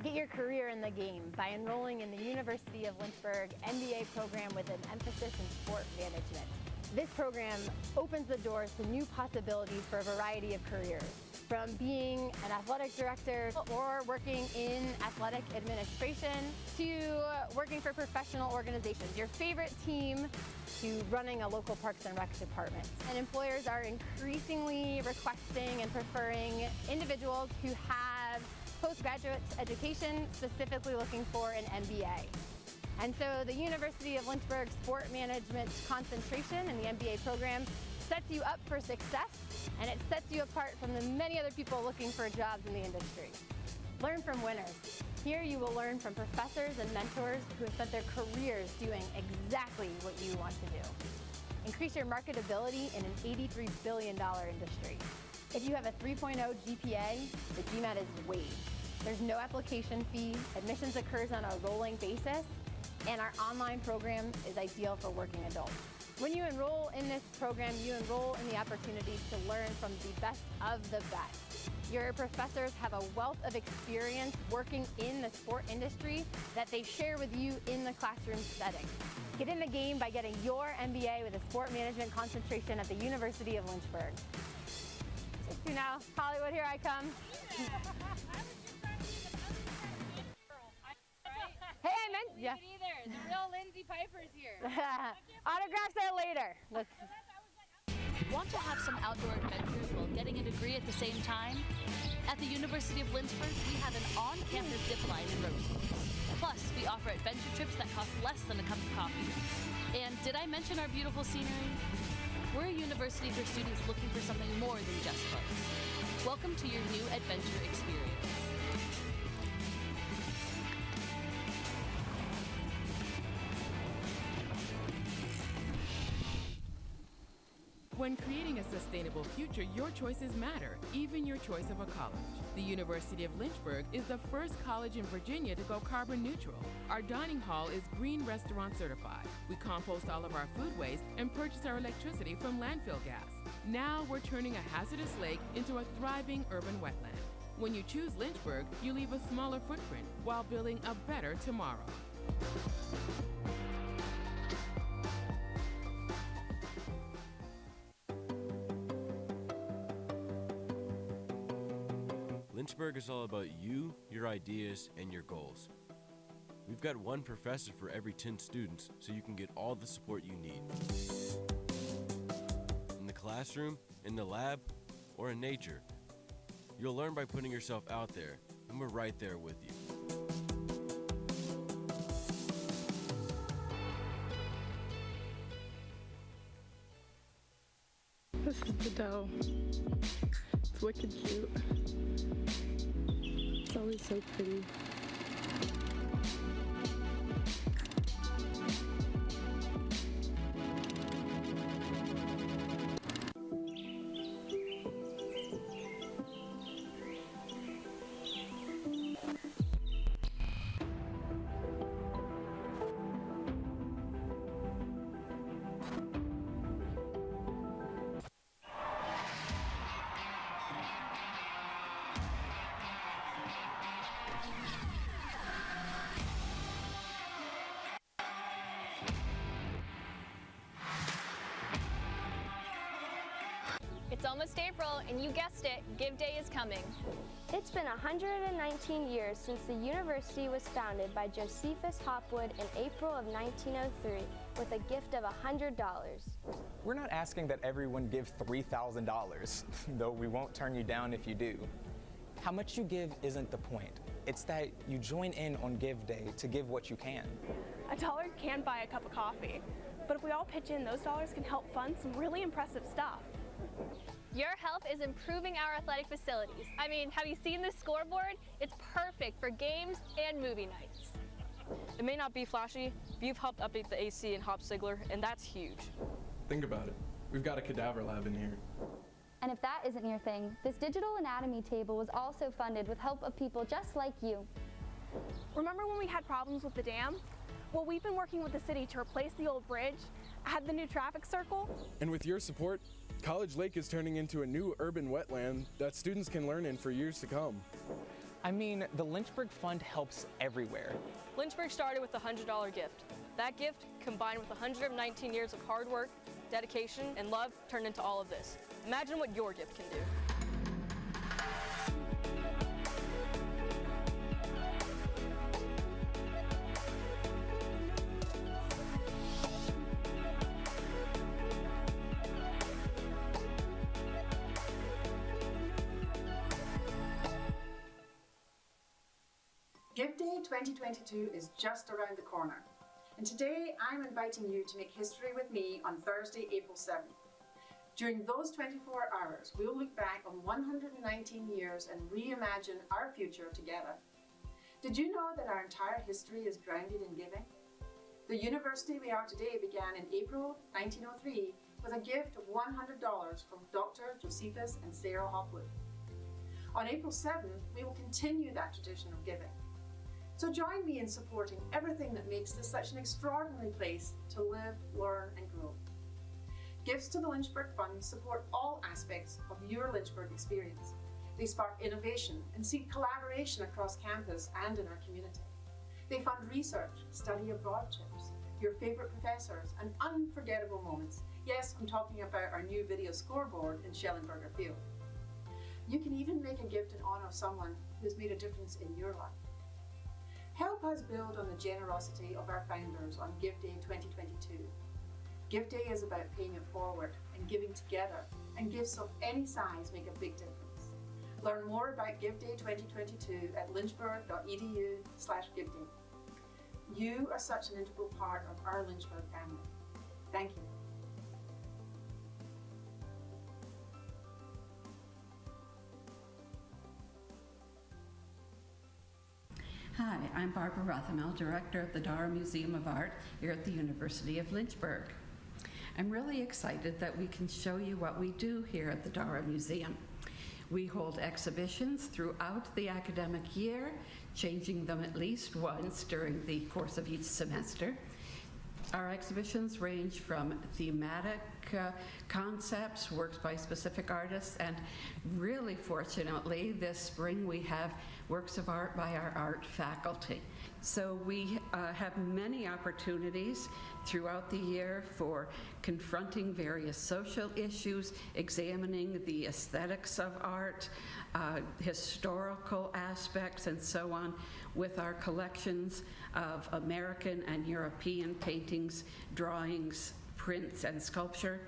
Get your career in the game by enrolling in the University of Lynchburg MBA program with an emphasis in sport management. This program opens the doors to new possibilities for a variety of careers, from being an athletic director or working in athletic administration to working for professional organizations, your favorite team, to running a local parks and rec department. And employers are increasingly requesting and preferring individuals who have postgraduate education, specifically looking for an MBA. And so the University of Lynchburg Sport Management concentration in the MBA program sets you up for success, and it sets you apart from the many other people looking for jobs in the industry. Learn from winners. Here you will learn from professors and mentors who have spent their careers doing exactly what you want to do. Increase your marketability in an $83 billion industry. If you have a 3.0 GPA, the GMAT is waived. There's no application fee, admissions occurs on a rolling basis, and our online program is ideal for working adults. When you enroll in this program, you enroll in the opportunity to learn from the best of the best. Your professors have a wealth of experience working in the sport industry that they share with you in the classroom setting. Get in the game by getting your MBA with a sport management concentration at the University of Lynchburg. Now, Hollywood, here I come. Hey, I meant, yeah. Either. The real Lindsay Piper's here. Autographs there later. Want to have some outdoor adventures while getting a degree at the same time? At the University of Lynchburg, we have an on-campus zip line and road tours. Plus, we offer adventure trips that cost less than a cup of coffee. And did I mention our beautiful scenery? We're a university for students looking for something more than just books. Welcome to your new adventure experience. When creating a sustainable future, your choices matter, even your choice of a college. The University of Lynchburg is the first college in Virginia to go carbon neutral. Our dining hall is green restaurant certified. We compost all of our food waste and purchase our electricity from landfill gas. Now we're turning a hazardous lake into a thriving urban wetland. When you choose Lynchburg, you leave a smaller footprint while building a better tomorrow. Lynchburg is all about you, your ideas, and your goals. We've got one professor for every 10 students, so you can get all the support you need. In the classroom, in the lab, or in nature. You'll learn by putting yourself out there, and we're right there with you. This is the dough. It's wicked cute. It's always so pretty. It's almost April, and you guessed it, Give Day is coming. It's been 119 years since the university was founded by Josephus Hopwood in April of 1903 with a gift of $100. We're not asking that everyone give $3,000, though we won't turn you down if you do. How much you give isn't the point. It's that you join in on Give Day to give what you can. $1 can buy a cup of coffee, but if we all pitch in, those dollars can help fund some really impressive stuff. Your help is improving our athletic facilities. I mean, have you seen this scoreboard? It's perfect for games and movie nights. It may not be flashy, but you've helped update the AC in Hopsigler, and that's huge. Think about it. We've got a cadaver lab in here. And if that isn't your thing, this digital anatomy table was also funded with help of people just like you. Remember when we had problems with the dam? Well, we've been working with the city to replace the old bridge, add the new traffic circle. And with your support, College Lake is turning into a new urban wetland that students can learn in for years to come. I mean, the Lynchburg Fund helps everywhere. Lynchburg started with a $100 gift. That gift, combined with 119 years of hard work, dedication, and love, turned into all of this. Imagine what your gift can do. Give Day 2022 is just around the corner, and today I'm inviting you to make history with me on Thursday, April 7th. During those 24 hours, we'll look back on 119 years and reimagine our future together. Did you know that our entire history is grounded in giving? The university we are today began in April 1903 with a gift of $100 from Dr. Josephus and Sarah Hopwood. On April 7th, we will continue that tradition of giving. So join me in supporting everything that makes this such an extraordinary place to live, learn, and grow. Gifts to the Lynchburg Fund support all aspects of your Lynchburg experience. They spark innovation and seek collaboration across campus and in our community. They fund research, study abroad trips, your favorite professors, and unforgettable moments. Yes, I'm talking about our new video scoreboard in Schellenberger Field. You can even make a gift in honor of someone who's made a difference in your life. Help us build on the generosity of our founders on Give Day 2022. Give Day is about paying it forward and giving together, and gifts of any size make a big difference. Learn more about Give Day 2022 at lynchburg.edu/giveday. You are such an integral part of our Lynchburg family. Thank you. Hi, I'm Barbara Rothamel, Director of the Dara Museum of Art here at the University of Lynchburg. I'm really excited that we can show you what we do here at the Dara Museum. We hold exhibitions throughout the academic year, changing them at least once during the course of each semester. Our exhibitions range from thematic concepts, works by specific artists, and really fortunately this spring we have works of art by our art faculty. So we have many opportunities throughout the year for confronting various social issues, examining the aesthetics of art, historical aspects, and so on, with our collections of American and European paintings, drawings, prints, and sculpture,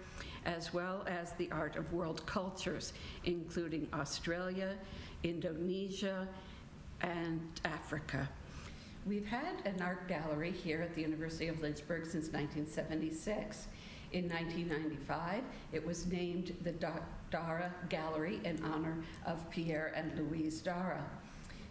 as well as the art of world cultures, including Australia, Indonesia, and Africa. We've had an art gallery here at the University of Lynchburg since 1976. In 1995, it was named the Dara Gallery in honor of Pierre and Louise Dara.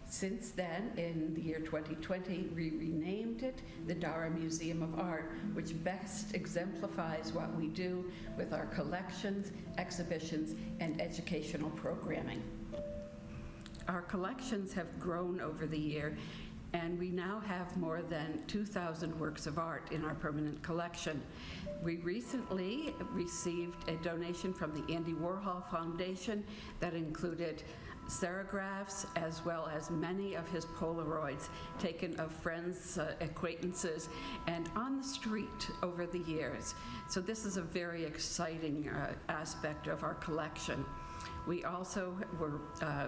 Since then, in the year 2020, we renamed it the Dara Museum of Art, which best exemplifies what we do with our collections, exhibitions, and educational programming. Our collections have grown over the year, and we now have more than 2,000 works of art in our permanent collection. We recently received a donation from the Andy Warhol Foundation that included serigraphs as well as many of his Polaroids taken of friends, acquaintances, and on the street over the years. So this is a very exciting aspect of our collection. We also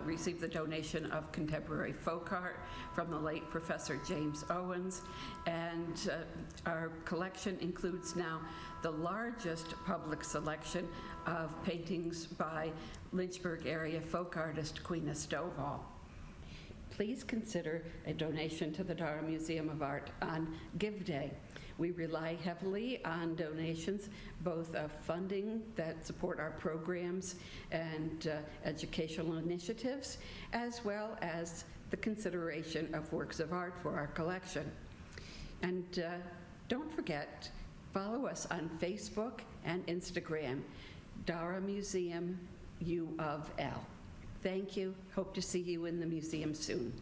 received the donation of contemporary folk art from the late Professor James Owens, and our collection includes now the largest public selection of paintings by Lynchburg area folk artist Queena Stovall. Please consider a donation to the Dara Museum of Art on Give Day. We rely heavily on donations, both of funding that support our programs and educational initiatives, as well as the consideration of works of art for our collection. And don't forget, follow us on Facebook and Instagram, Dara Museum U of L. Thank you. Hope to see you in the museum soon.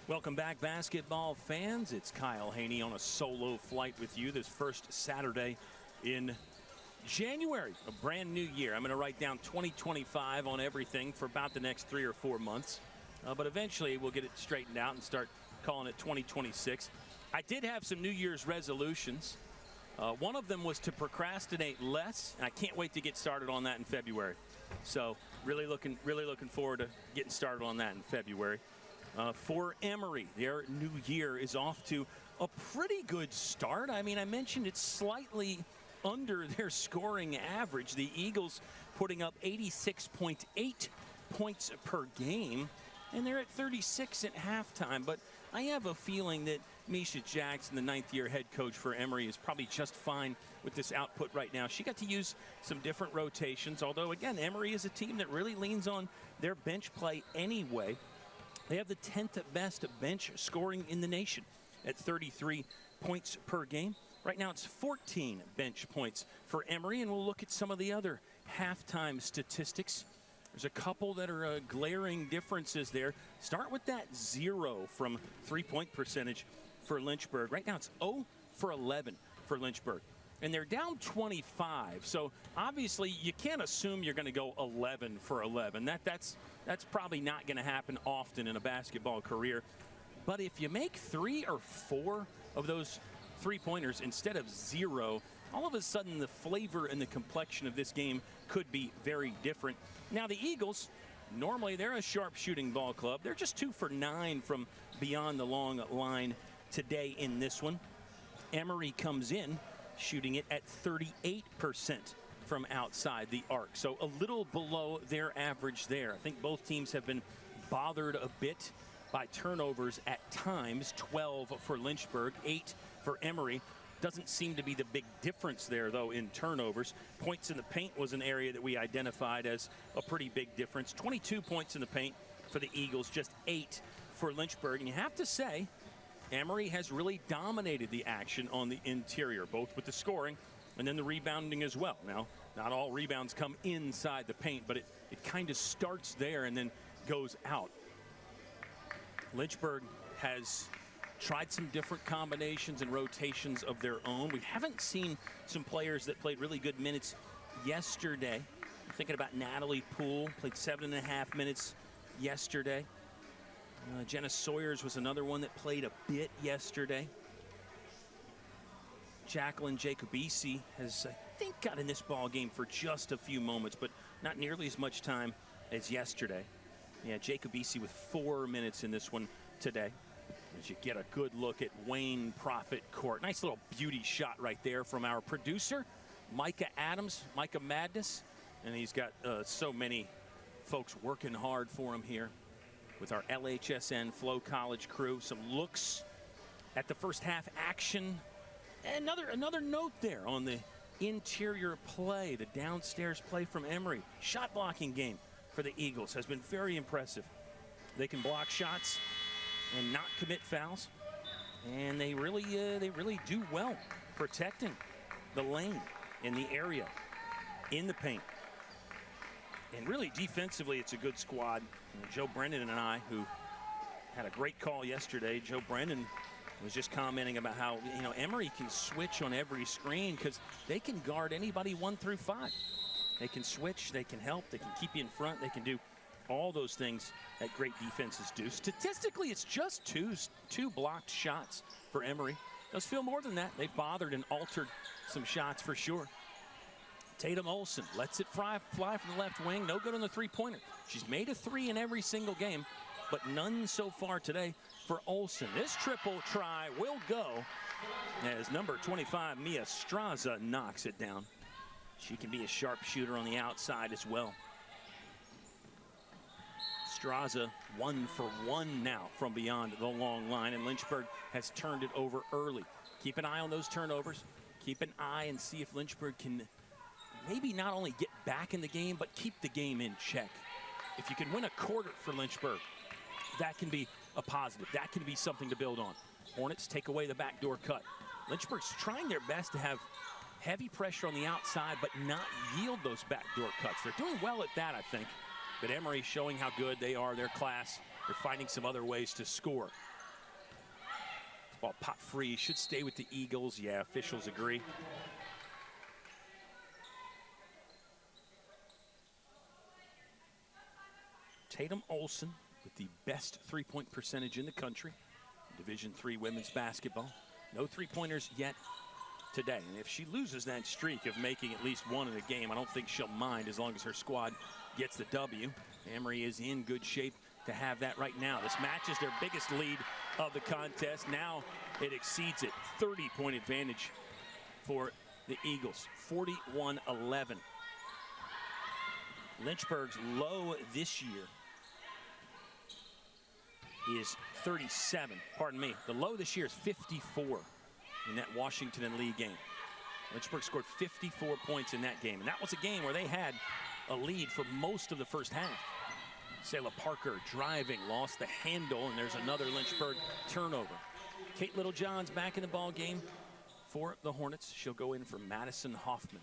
Welcome back, basketball fans. It's Kyle Haney on a solo flight with you this first Saturday in January, a brand new year. I'm going to write down 2025 on everything for about the next 3 or 4 months. But eventually we'll get it straightened out and start calling it 2026. I did have some New Year's resolutions. One of them was to procrastinate less, and I can't wait to get started on that in February. So really looking forward to getting started on that in February. For Emory, their new year is off to a pretty good start. I mean, I mentioned it's slightly under their scoring average. The Eagles putting up 86.8 points per game, and they're at 36 at halftime. But I have a feeling that Misha Jackson, the ninth-year head coach for Emory, is probably just fine with this output right now. She got to use some different rotations, although, again, Emory is a team that really leans on their bench play anyway. They have the 10th best bench scoring in the nation at 33 points per game. Right now it's 14 bench points for Emory, and we'll look at some of the other halftime statistics. There's a couple that are glaring differences there. Start with that 0 from three-point percentage for Lynchburg. Right now it's 0 for 11 for Lynchburg and they're down 25. So obviously you can't assume you're going to go 11 for 11. That's probably not going to happen often in a basketball career. But if you make 3 or 4 of those three-pointers instead of 0, all of a sudden the flavor and the complexion of this game could be very different. Now the Eagles, normally they're a sharp-shooting ball club. They're just 2 for 9 from beyond the long line today in this one. Emory comes in shooting it at 38% from outside the arc. So a little below their average there. I think both teams have been bothered a bit by turnovers at times. 12 for Lynchburg, 8 for Emory. Doesn't seem to be the big difference there, though, in turnovers. Points in the paint was an area that we identified as a pretty big difference. 22 points in the paint for the Eagles, just 8 for Lynchburg. And you have to say, Emory has really dominated the action on the interior, both with the scoring and then the rebounding as well. Now, not all rebounds come inside the paint, but it kind of starts there and then goes out. Lynchburg has tried some different combinations and rotations of their own. We haven't seen some players that played really good minutes yesterday. I'm thinking about Natalie Poole, played 7.5 minutes yesterday. Jenna Sawyers was another one that played a bit yesterday. Jacqueline Jacobisi has, I think, got in this ball game for just a few moments, but not nearly as much time as yesterday. Yeah, Jacobisi with 4 minutes in this one today. As you get a good look at Wayne Prophet Court. Nice little beauty shot right there from our producer, Micah Adams, Micah Madness. And he's got so many folks working hard for him here with our LHSN Flow College crew. Some looks at the first half action. Another note there on the interior play, the downstairs play from Emory. Shot blocking game for the Eagles has been very impressive. They can block shots and not commit fouls, and they really do well protecting the lane in the area, in the paint. And really defensively, it's a good squad. Joe Brennan and I, who had a great call yesterday, Joe Brennan was just commenting about how, Emory can switch on every screen because they can guard anybody 1 through 5. They can switch, they can help, they can keep you in front, they can do all those things that great defenses do. Statistically, it's just two blocked shots for Emory. Does feel more than that. They've bothered and altered some shots for sure. Tatum Olson lets it fly from the left wing. No good on the three-pointer. She's made a 3 in every single game, but none so far today for Olson. This triple try will go as number 25, Mia Straza, knocks it down. She can be a sharp shooter on the outside as well. Straza 1 for 1 now from beyond the long line, and Lynchburg has turned it over early. Keep an eye on those turnovers. Keep an eye and see if Lynchburg can maybe not only get back in the game, but keep the game in check. If you can win a quarter for Lynchburg, that can be a positive. That can be something to build on. Hornets take away the backdoor cut. Lynchburg's trying their best to have heavy pressure on the outside, but not yield those backdoor cuts. They're doing well at that, I think. But Emory showing how good they are, their class. They're finding some other ways to score. This ball pop free, should stay with the Eagles. Yeah, officials agree. Tatum Olson with the best three-point percentage in the country. Division III women's basketball. No three-pointers yet today. And if she loses that streak of making at least one in a game, I don't think she'll mind as long as her squad gets the W. Emory is in good shape to have that right now. This matches their biggest lead of the contest. Now it exceeds it. 30-point advantage for the Eagles. 41-11. Lynchburg's low this year is 37. Pardon me. The low this year is 54 in that Washington and Lee game. Lynchburg scored 54 points in that game. And that was a game where they had a lead for most of the first half. Selah Parker driving, lost the handle, and there's another Lynchburg turnover. Kate Littlejohn's back in the ball game for the Hornets. She'll go in for Madison Hoffman.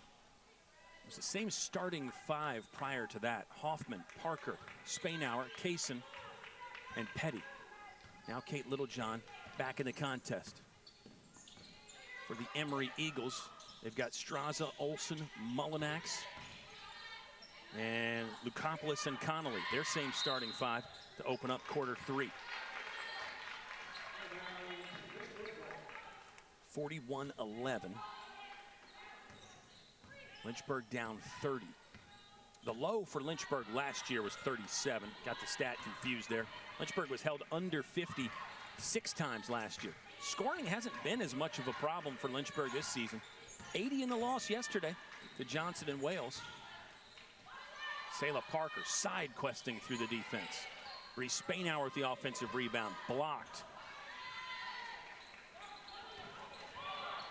It was the same starting 5 prior to that. Hoffman, Parker, Spainauer, Kaysen, and Petty. Now Kate Littlejohn back in the contest. For the Emory Eagles, They've got Straza, Olsen, Mullinax, and Lukopoulos and Connolly. Their same starting five to open up quarter three. 41-11. Lynchburg down 30. The low for Lynchburg last year was 37. Got the stat confused there. Lynchburg was held under 50 6 times last year. Scoring hasn't been as much of a problem for Lynchburg this season. 80 in the loss yesterday to Johnson and Wales. Sayla Parker side questing through the defense. Reese Spainhour with the offensive rebound, blocked.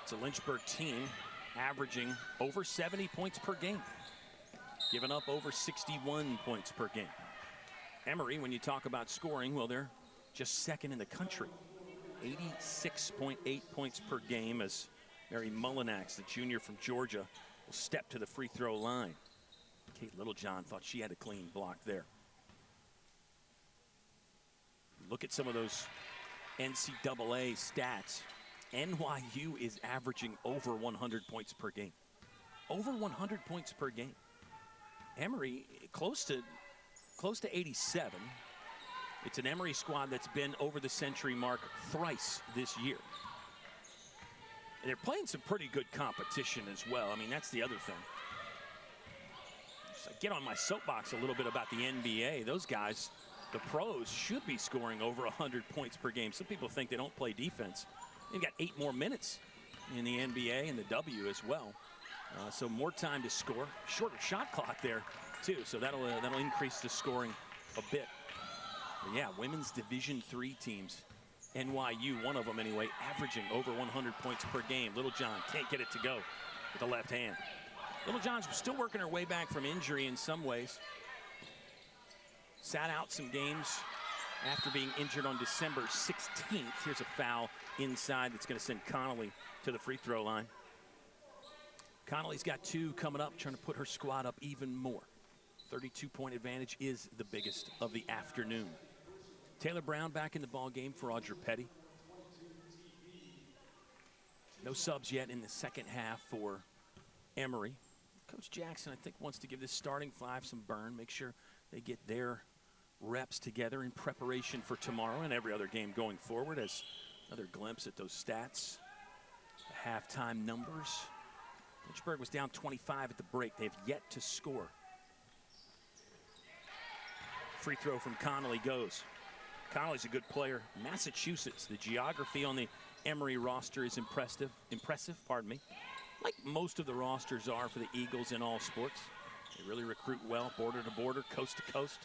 It's a Lynchburg team averaging over 70 points per game, giving up over 61 points per game. Emory, when you talk about scoring, well, they're just second in the country. 86.8 points per game as Mary Mullinax, the junior from Georgia, will step to the free throw line. Kate Littlejohn thought she had a clean block there. Look at some of those NCAA stats. NYU is averaging over 100 points per game. Over 100 points per game. Emory close to 87. It's an Emory squad that's been over the century mark thrice this year. And they're playing some pretty good competition as well. I mean, that's the other thing. So I get on my soapbox a little bit about the NBA. Those guys, the pros, should be scoring over 100 points per game. Some people think they don't play defense. They've got 8 more minutes in the NBA and the W as well. So more time to score. Shorter shot clock there, too. So that'll increase the scoring a bit. But yeah, women's Division III teams. NYU, one of them anyway, averaging over 100 points per game. Littlejohn can't get it to go with the left hand. Littlejohn's still working her way back from injury in some ways. Sat out some games after being injured on December 16th. Here's a foul inside that's going to send Connolly to the free throw line. Connolly's got 2 coming up, trying to put her squad up even more. 32-point advantage is the biggest of the afternoon. Taylor Brown back in the ball game for Audra Petty. No subs yet in the second half for Emory. Coach Jackson, I think, wants to give this starting 5 some burn, make sure they get their reps together in preparation for tomorrow and every other game going forward. As another glimpse at those stats, the halftime numbers. Lynchburg was down 25 at the break. They've yet to score. Free throw from Connolly goes. Connolly's a good player. Massachusetts, the geography on the Emory roster is impressive, like most of the rosters are for the Eagles in all sports. They really recruit well, border to border, coast to coast.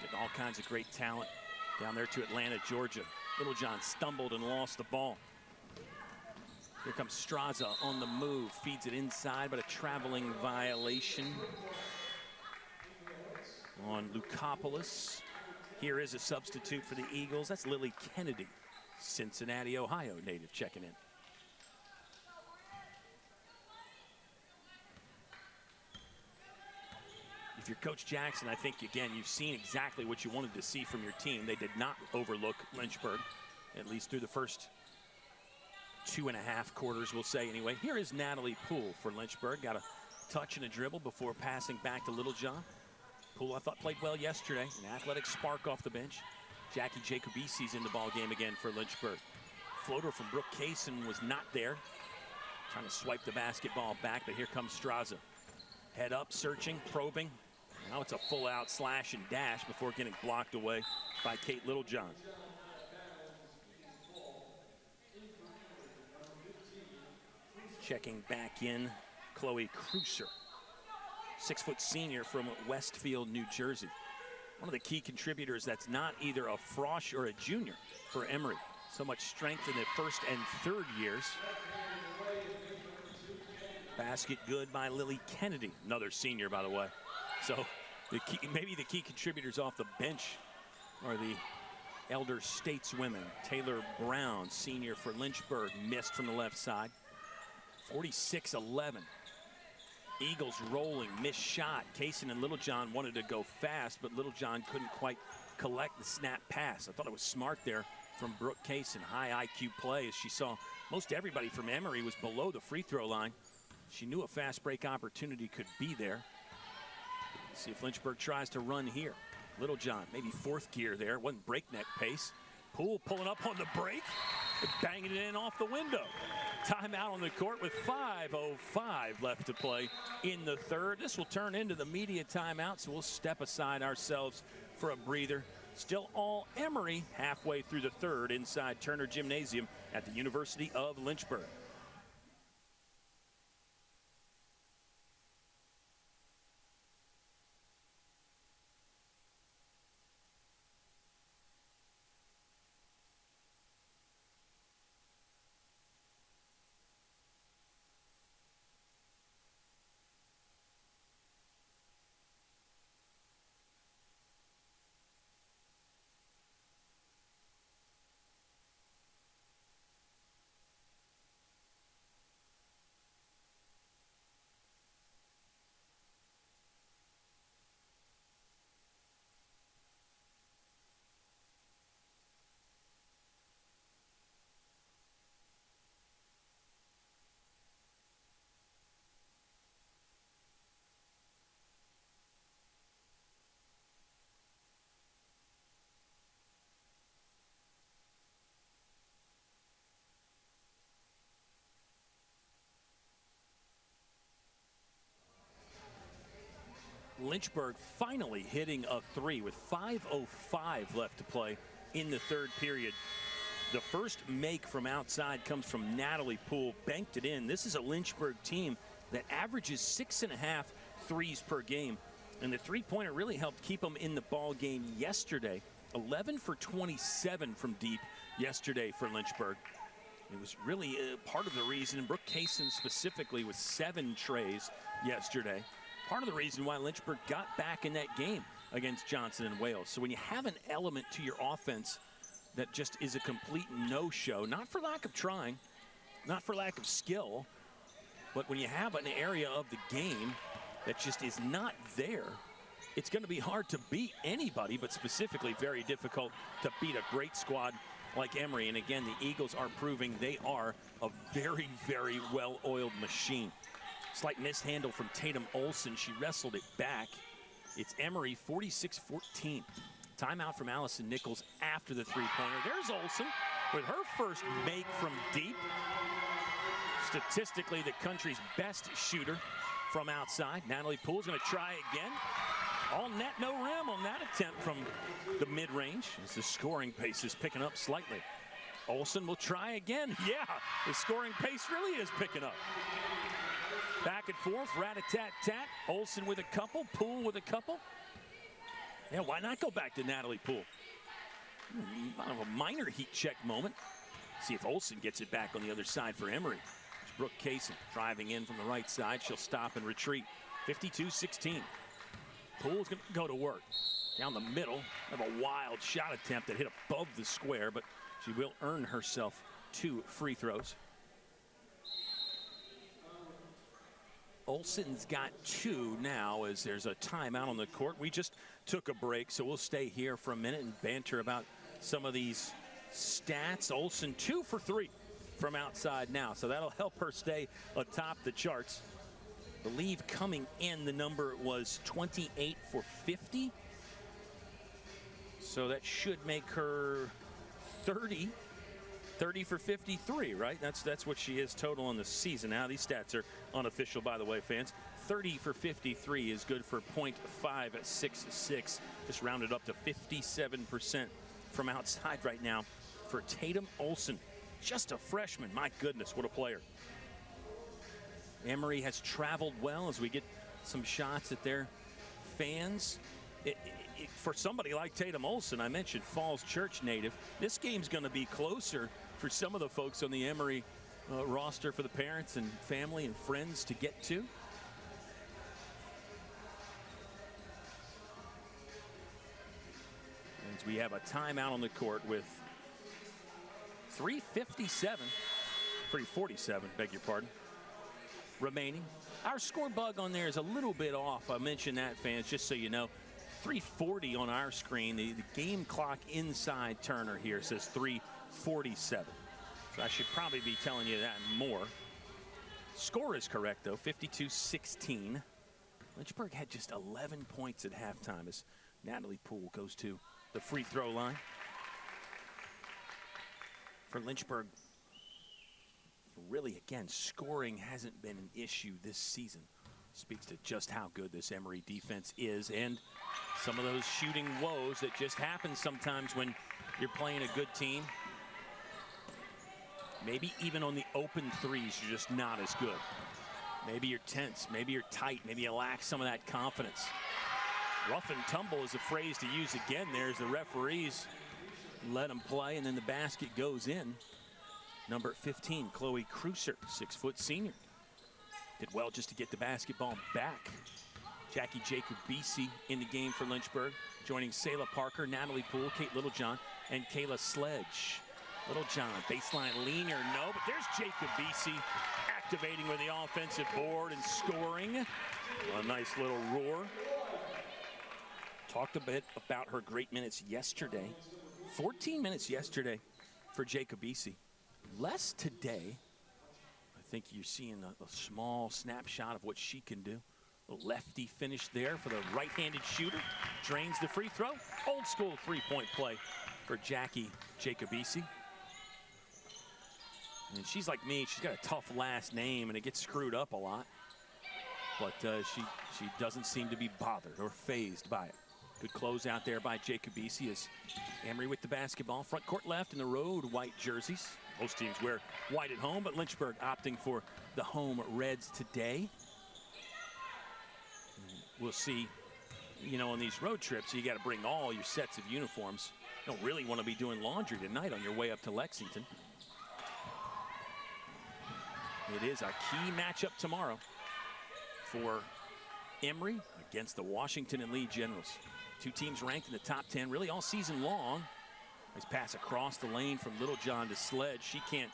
Getting all kinds of great talent down there to Atlanta, Georgia. Littlejohn stumbled and lost the ball. Here comes Straza on the move, feeds it inside, but a traveling violation on Lukopoulos. Here is a substitute for the Eagles. That's Lily Kennedy, Cincinnati, Ohio native, checking in. If you're Coach Jackson, I think, again, you've seen exactly what you wanted to see from your team. They did not overlook Lynchburg, at least through the first 2.5 quarters, we'll say anyway. Here is Natalie Poole for Lynchburg. Got a touch and a dribble before passing back to Littlejohn. Poole, I thought, played well yesterday. An athletic spark off the bench. Jackie Jacobisi's in the ball game again for Lynchburg. Floater from Brooke Kaysen was not there. Trying to swipe the basketball back, but here comes Straza. Head up, searching, probing. Now it's a full out slash and dash before getting blocked away by Kate Littlejohn. Checking back in, Chloe Cruiser. 6-foot senior from Westfield, New Jersey. One of the key contributors that's not either a frosh or a junior for Emory. So much strength in the first and third years. Basket good by Lily Kennedy, another senior, by the way. So maybe the key contributors off the bench are the elder stateswomen. Taylor Brown, senior for Lynchburg, missed from the left side. 46-11. Eagles rolling, missed shot. Kaysen and Littlejohn wanted to go fast, but Littlejohn couldn't quite collect the snap pass. I thought it was smart there from Brooke Kaysen. High IQ play as she saw most everybody from Emory was below the free throw line. She knew a fast break opportunity could be there. Let's see if Lynchburg tries to run here. Littlejohn, maybe fourth gear there. Wasn't breakneck pace. Poole pulling up on the break, banging it in off the window. Timeout on the court with 5:05 left to play in the third. This will turn into the media timeout, so we'll step aside ourselves for a breather. Still all Emory halfway through the third inside Turner Gymnasium at the University of Lynchburg. Lynchburg finally hitting a three with 5:05 left to play in the third period. The first make from outside comes from Natalie Poole, banked it in. This is a Lynchburg team that averages 6.5 threes per game, and the three-pointer really helped keep them in the ball game yesterday. 11 for 27 from deep yesterday for Lynchburg. It was really part of the reason, Brooke Kaysen specifically with 7 trays yesterday. Part of the reason why Lynchburg got back in that game against Johnson and Wales. So when you have an element to your offense that just is a complete no-show, not for lack of trying, not for lack of skill, but when you have an area of the game that just is not there, it's going to be hard to beat anybody, but specifically very difficult to beat a great squad like Emory. And again, the Eagles are proving they are a very, very well-oiled machine. Slight mishandle from Tatum Olson. She wrestled it back. It's Emory 46-14. Timeout from Allison Nichols after the three-pointer. There's Olson with her first make from deep. Statistically, the country's best shooter from outside. Natalie Poole's going to try again. All net, no rim on that attempt from the mid-range as the scoring pace is picking up slightly. Olson will try again. Yeah, the scoring pace really is picking up. Back and forth, rat-a-tat-tat. Olson with a couple, Poole with a couple. Yeah, why not go back to Natalie Poole? A minor heat check moment. See if Olson gets it back on the other side for Emory. It's Brooke Kaysen driving in from the right side. She'll stop and retreat. 52-16. Poole's going to go to work. Down the middle, have a wild shot attempt that hit above the square, but she will earn herself 2 free throws. Olson's got 2 now as there's a timeout on the court. We just took a break, so we'll stay here for a minute and banter about some of these stats. Olson 2 for 3 from outside now, so that'll help her stay atop the charts. I believe coming in, the number was 28 for 50. So that should make her 30 for 53, right? That's what she is total on the season. Now, these stats are unofficial, by the way, fans. 30 for 53 is good for .566. Just rounded up to 57% from outside right now for Tatum Olson. Just a freshman. My goodness, what a player. Emory has traveled well as we get some shots at their fans. For somebody like Tatum Olson, I mentioned Falls Church native, this game's going to be closer for some of the folks on the Emory roster for the parents and family and friends to get to. As we have a timeout on the court with 3:47, 3:47, beg your pardon, remaining. Our score bug on there is a little bit off. I mentioned that, fans, just so you know. 3:40 on our screen. The game clock inside Turner here says 3:47. So I should probably be telling you that more. Score is correct, though, 52-16. Lynchburg had just 11 points at halftime as Natalie Poole goes to the free throw line. For Lynchburg, really, again, scoring hasn't been an issue this season. Speaks to just how good this Emory defense is and some of those shooting woes that just happen sometimes when you're playing a good team. Maybe even on the open threes, you're just not as good. Maybe you're tense, maybe you're tight, maybe you lack some of that confidence. Rough and tumble is a phrase to use again. There's the referees let them play, and then the basket goes in. Number 15, Chloe Cruiser, 6-foot senior. Did well just to get the basketball back. Jackie Jacob-Beese in the game for Lynchburg, joining Selah Parker, Natalie Poole, Kate Littlejohn, and Kayla Sledge. Littlejohn, baseline leaner, no, but there's Jacob-Beese activating with the offensive board and scoring. A nice little roar. Talked a bit about her great minutes yesterday. 14 minutes yesterday for Jacob-Beese. Less today. I think you're seeing a small snapshot of what she can do. A lefty finish there for the right-handed shooter. Drains the free throw. Old school three-point play for Jackie Jacob-Beese. And she's like me, she's got a tough last name and it gets screwed up a lot. But she doesn't seem to be bothered or fazed by it. Good close out there by Jacob-Beese as Emory with the basketball. Front court left in the road white jerseys. Most teams wear white at home, but Lynchburg opting for the home reds today. We'll see, you know, on these road trips, you got to bring all your sets of uniforms. You don't really want to be doing laundry tonight on your way up to Lexington. It is a key matchup tomorrow for Emory against the Washington and Lee Generals. Two teams ranked in the top 10 really all season long. Nice pass across the lane from Littlejohn to Sledge. She can't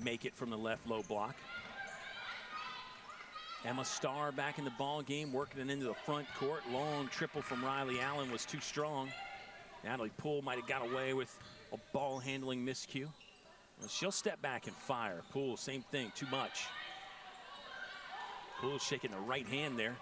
make it from the left low block. Emma Starr back in the ball game, working it into the front court. Long triple from Riley Allen was too strong. Natalie Poole might have got away with a ball handling miscue. Well, she'll step back and fire. Poole, same thing, too much. Poole shaking the right hand there.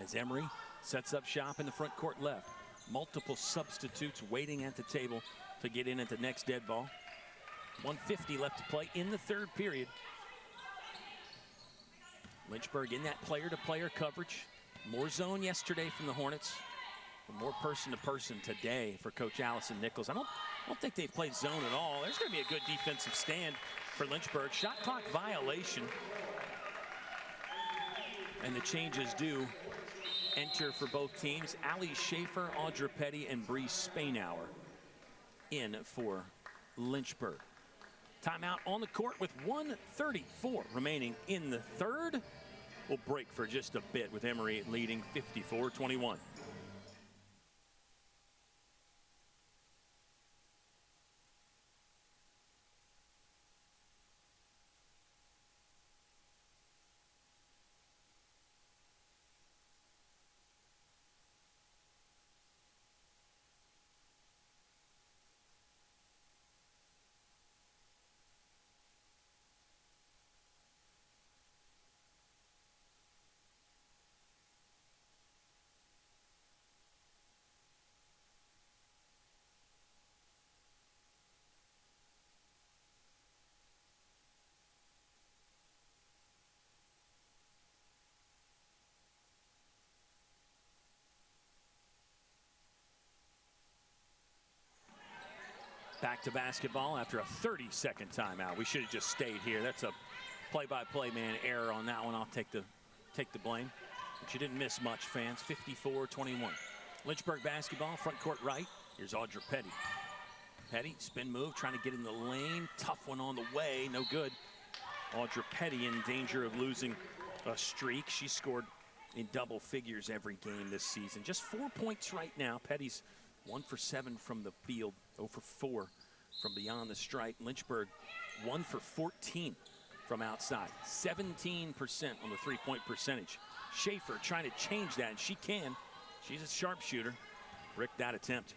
As Emory sets up shop in the front court left. Multiple substitutes waiting at the table to get in at the next dead ball. 1:50 left to play in the third period. Lynchburg in that player-to-player coverage. More zone yesterday from the Hornets. More person-to-person today for Coach Allison Nichols. I don't think they've played zone at all. There's going to be a good defensive stand for Lynchburg. Shot clock violation. And the changes do enter for both teams. Allie Schaefer, Audra Petty, and Bree Spainauer in for Lynchburg. Timeout on the court with 1:34 remaining in the third. We'll break for just a bit with Emory leading 54-21. Back to basketball after a 30-second timeout. We should have just stayed here. That's a play-by-play man error on that one. I'll take the blame. But you didn't miss much, fans. 54-21. Lynchburg basketball, front court right. Here's Audra Petty. Petty, spin move, trying to get in the lane. Tough one on the way, no good. Audra Petty in danger of losing a streak. She scored in double figures every game this season. Just 4 points right now. Petty's 1 for 7 from the field, 0 for 4 from beyond the stripe. Lynchburg 1 for 14 from outside, 17% on the three-point percentage. Schaefer trying to change that, and she can. She's a sharpshooter. Brick that attempt.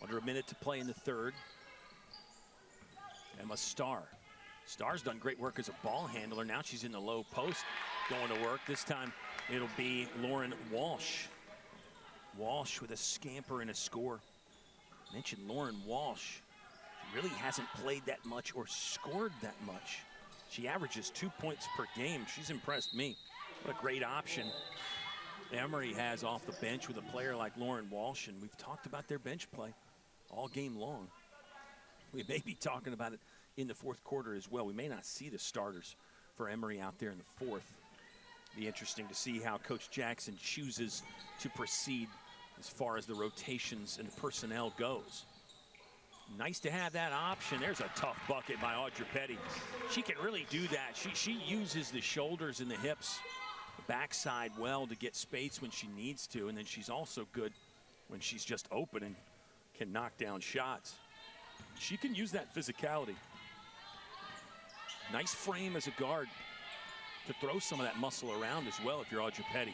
Under a minute to play in the third. Emma Starr. Starr's done great work as a ball handler. Now she's in the low post going to work. This time it'll be Lauren Walsh. Walsh with a scamper and a score. Mentioned Lauren Walsh. She really hasn't played that much or scored that much. She averages 2 points per game. She's impressed me. What a great option Emory has off the bench with a player like Lauren Walsh, and we've talked about their bench play all game long. We may be talking about it in the fourth quarter as well. We may not see the starters for Emory out there in the fourth. Be interesting to see how Coach Jackson chooses to proceed as far as the rotations and the personnel goes. Nice to have that option. There's a tough bucket by Audra Petty. She can really do that. She uses the shoulders and the hips, the backside well to get space when she needs to, and then she's also good when she's just open and can knock down shots. She can use that physicality. Nice frame as a guard to throw some of that muscle around as well if you're Audra Petty.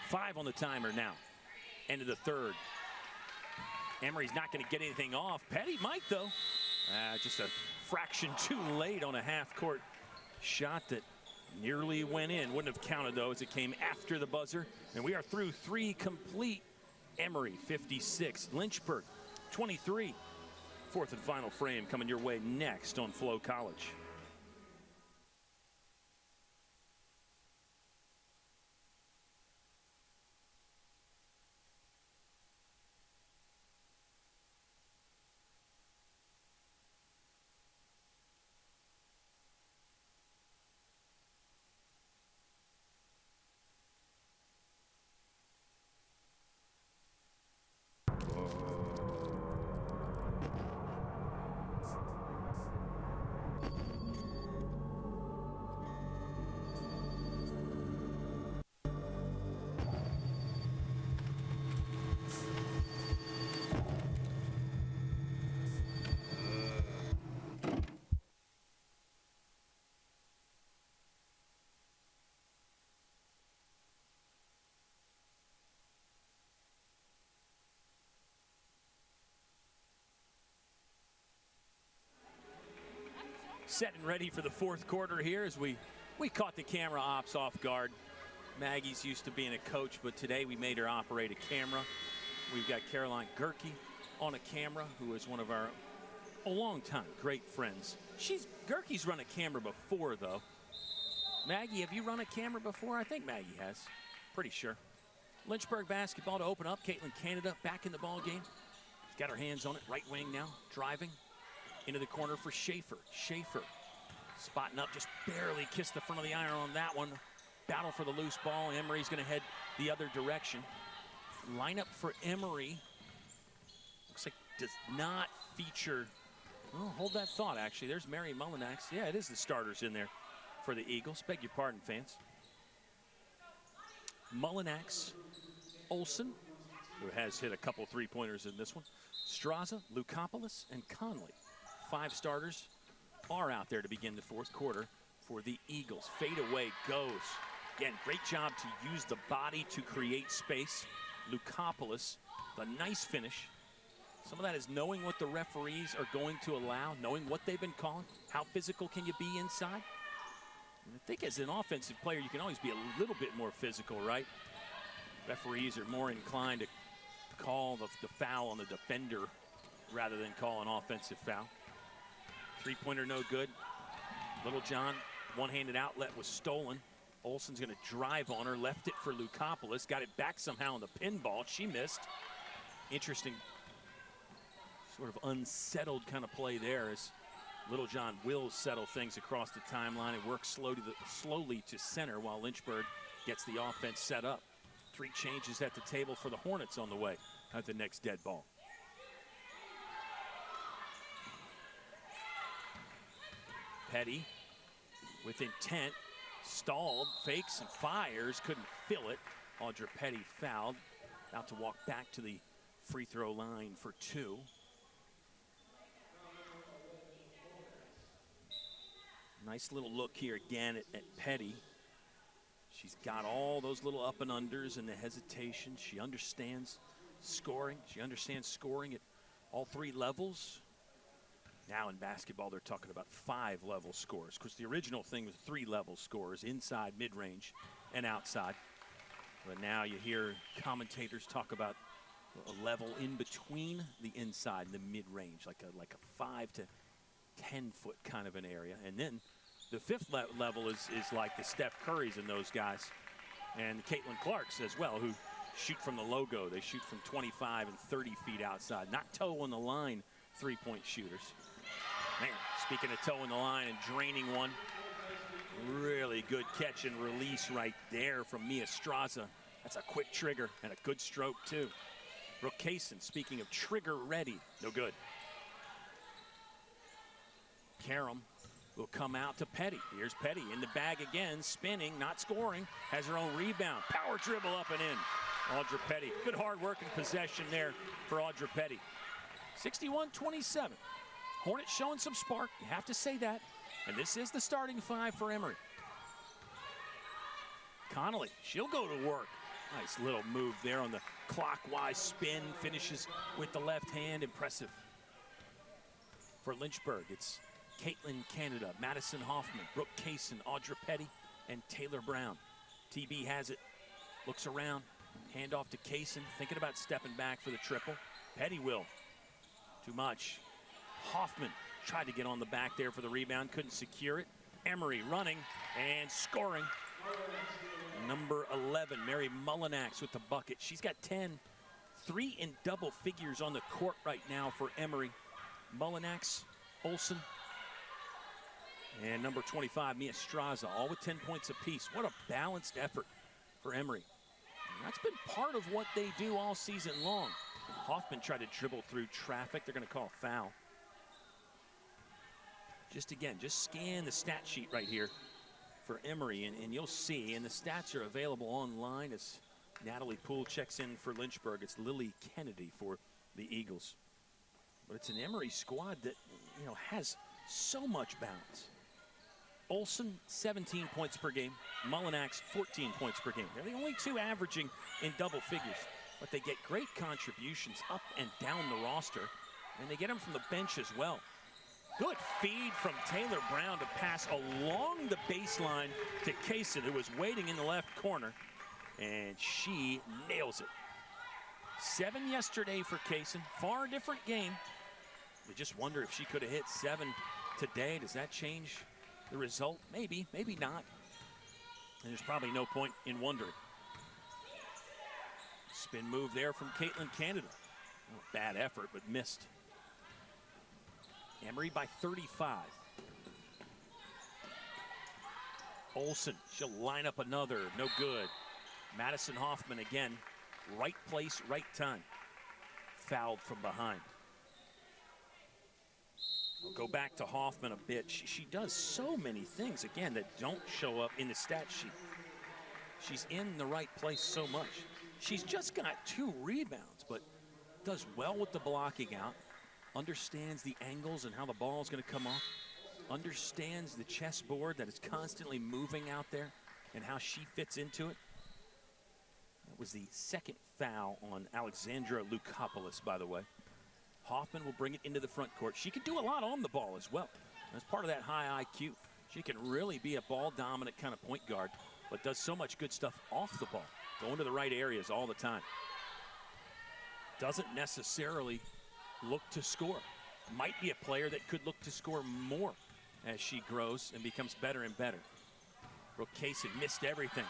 5 on the timer now. End of the third. Emory's not going to get anything off. Petty might, though. Just a fraction too late on a half-court shot that nearly went in. Wouldn't have counted, though, as it came after the buzzer. And we are through 3 complete. Emory, 56. Lynchburg, 23. Fourth and final frame coming your way next on Flo College. Set and ready for the fourth quarter here as we caught the camera ops off guard. Maggie's used to being a coach, but today we made her operate a camera. We've got Caroline Gerke on a camera, who is one of our longtime great friends. Gerke's run a camera before, though. Maggie, have you run a camera before? I think Maggie has. Pretty sure. Lynchburg basketball to open up. Caitlin Canada back in the ball game. She's got her hands on it. Right wing now, driving. Into the corner for Schaefer. Schaefer spotting up, just barely kissed the front of the iron on that one. Battle for the loose ball. Emory's going to head the other direction. Lineup for Emory looks like does not feature. Oh, hold that thought, actually. There's Mary Mullinax. Yeah, it is the starters in there for the Eagles. Beg your pardon, fans. Mullinax, Olsen, who has hit a couple three-pointers in this one. Straza, Lukopoulos, and Conley. 5 starters are out there to begin the fourth quarter for the Eagles. Fade away goes. Again, great job to use the body to create space. Lukopoulos, the nice finish. Some of that is knowing what the referees are going to allow, knowing what they've been calling. How physical can you be inside? And I think as an offensive player, you can always be a little bit more physical, right? Referees are more inclined to call the foul on the defender rather than call an offensive foul. Three-pointer no good. Littlejohn, one-handed outlet was stolen. Olsen's going to drive on her, left it for Lukopoulos, got it back somehow on the pinball. She missed. Interesting, sort of unsettled kind of play there as Littlejohn will settle things across the timeline and work slowly to center while Lynchburg gets the offense set up. 3 changes at the table for the Hornets on the way at the next dead ball. Petty with intent, stalled, fakes and fires, couldn't fill it. Audra Petty fouled, about to walk back to the free throw line for 2. Nice little look here again at Petty. She's got all those little up and unders and the hesitation. She understands scoring. She understands scoring at all 3 levels. Now in basketball, they're talking about 5-level scores, because the original thing was 3-level scores, inside, mid-range, and outside. But now you hear commentators talk about a level in between the inside and the mid-range, like a 5 to 10 foot kind of an area. And then the 5th level is like the Steph Currys and those guys, and the Caitlin Clarks as well, who shoot from the logo. They shoot from 25 and 30 feet outside, not toe on the line 3-point shooters. Man, speaking of toe in the line and draining one, really good catch and release right there from Mia Straza. That's a quick trigger and a good stroke too. Brooke Kaysen, speaking of trigger ready, no good. Karam will come out to Petty. Here's Petty in the bag again, spinning, not scoring, has her own rebound. Power dribble up and in. Audra Petty, good hard work and possession there for Audra Petty. 61-27. Hornets showing some spark, you have to say that. And this is the starting 5 for Emory. Connolly, she'll go to work. Nice little move there on the clockwise spin, finishes with the left hand, impressive. For Lynchburg, it's Caitlin Canada, Madison Hoffman, Brooke Kaysen, Audra Petty, and Taylor Brown. TB has it, looks around, hand off to Kaysen, thinking about stepping back for the triple. Petty will, too much. Hoffman tried to get on the back there for the rebound, couldn't secure it. Emory running and scoring. Number 11, Mary Mullinax with the bucket. She's got 10, 3 in double figures on the court right now for Emory. Mullinax, Olsen, and number 25, Mia Straza, all with 10 points apiece. What a balanced effort for Emory. And that's been part of what they do all season long. Hoffman tried to dribble through traffic. They're going to call a foul. Just scan the stat sheet right here for Emory, and you'll see, and the stats are available online as Natalie Poole checks in for Lynchburg. It's Lily Kennedy for the Eagles. But it's an Emory squad that, you know, has so much balance. Olsen, 17 points per game. Mullinax, 14 points per game. They're the only 2 averaging in double figures, but they get great contributions up and down the roster, and they get them from the bench as well. Good feed from Taylor Brown to pass along the baseline to Kaysen, who was waiting in the left corner, and she nails it. 7 yesterday for Kaysen, far different game. We just wonder if she could have hit 7 today. Does that change the result? Maybe, maybe not. And there's probably no point in wondering. Spin move there from Caitlin Canada. Oh, bad effort, but missed. Emory by 35. Olsen, she'll line up another, no good. Madison Hoffman again, right place, right time. Fouled from behind. We'll go back to Hoffman a bit. She does so many things, again, that don't show up in the stat sheet. She's in the right place so much. She's just got 2 rebounds, but does well with the blocking out. Understands the angles and how the ball is going to come off. Understands the chessboard that is constantly moving out there and how she fits into it. That was the 2nd foul on Alexandra Lukopoulos, by the way. Hoffman will bring it into the front court. She can do a lot on the ball as well. That's part of that high IQ. She can really be a ball-dominant kind of point guard, but does so much good stuff off the ball, going to the right areas all the time. Doesn't necessarily look to score. Might be a player that could look to score more as she grows and becomes better and better. Brooke Kaysen missed everything.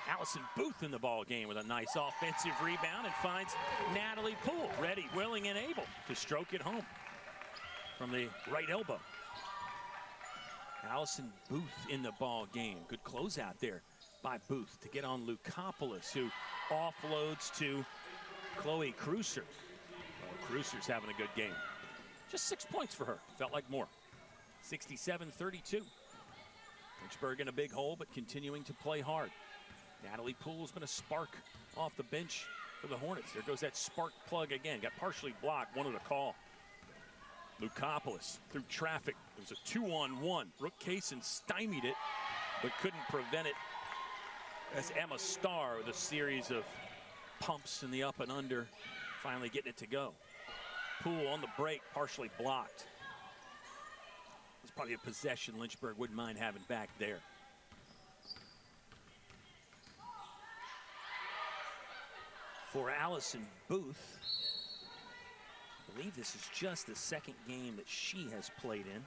Allison Booth in the ball game with a nice offensive rebound and finds Natalie Poole ready, willing, and able to stroke it home from the right elbow. Allison Booth in the ball game. Good closeout there by Booth to get on Lukopoulos, who offloads to Chloe Cruiser. Cruiser's having a good game. Just 6 points for her. Felt like more. 67-32. Lynchburg in a big hole, but continuing to play hard. Natalie Poole's going to spark off the bench for the Hornets. There goes that spark plug again. Got partially blocked. Wanted a call. Lukopoulos through traffic. It was a 2-on-1. Brooke Kaysen stymied it, but couldn't prevent it. As Emma Starr with a series of pumps in the up and under, finally getting it to go. Poole on the break, partially blocked. It's probably a possession Lynchburg wouldn't mind having back there. For Allison Booth, I believe this is just the second game that she has played in.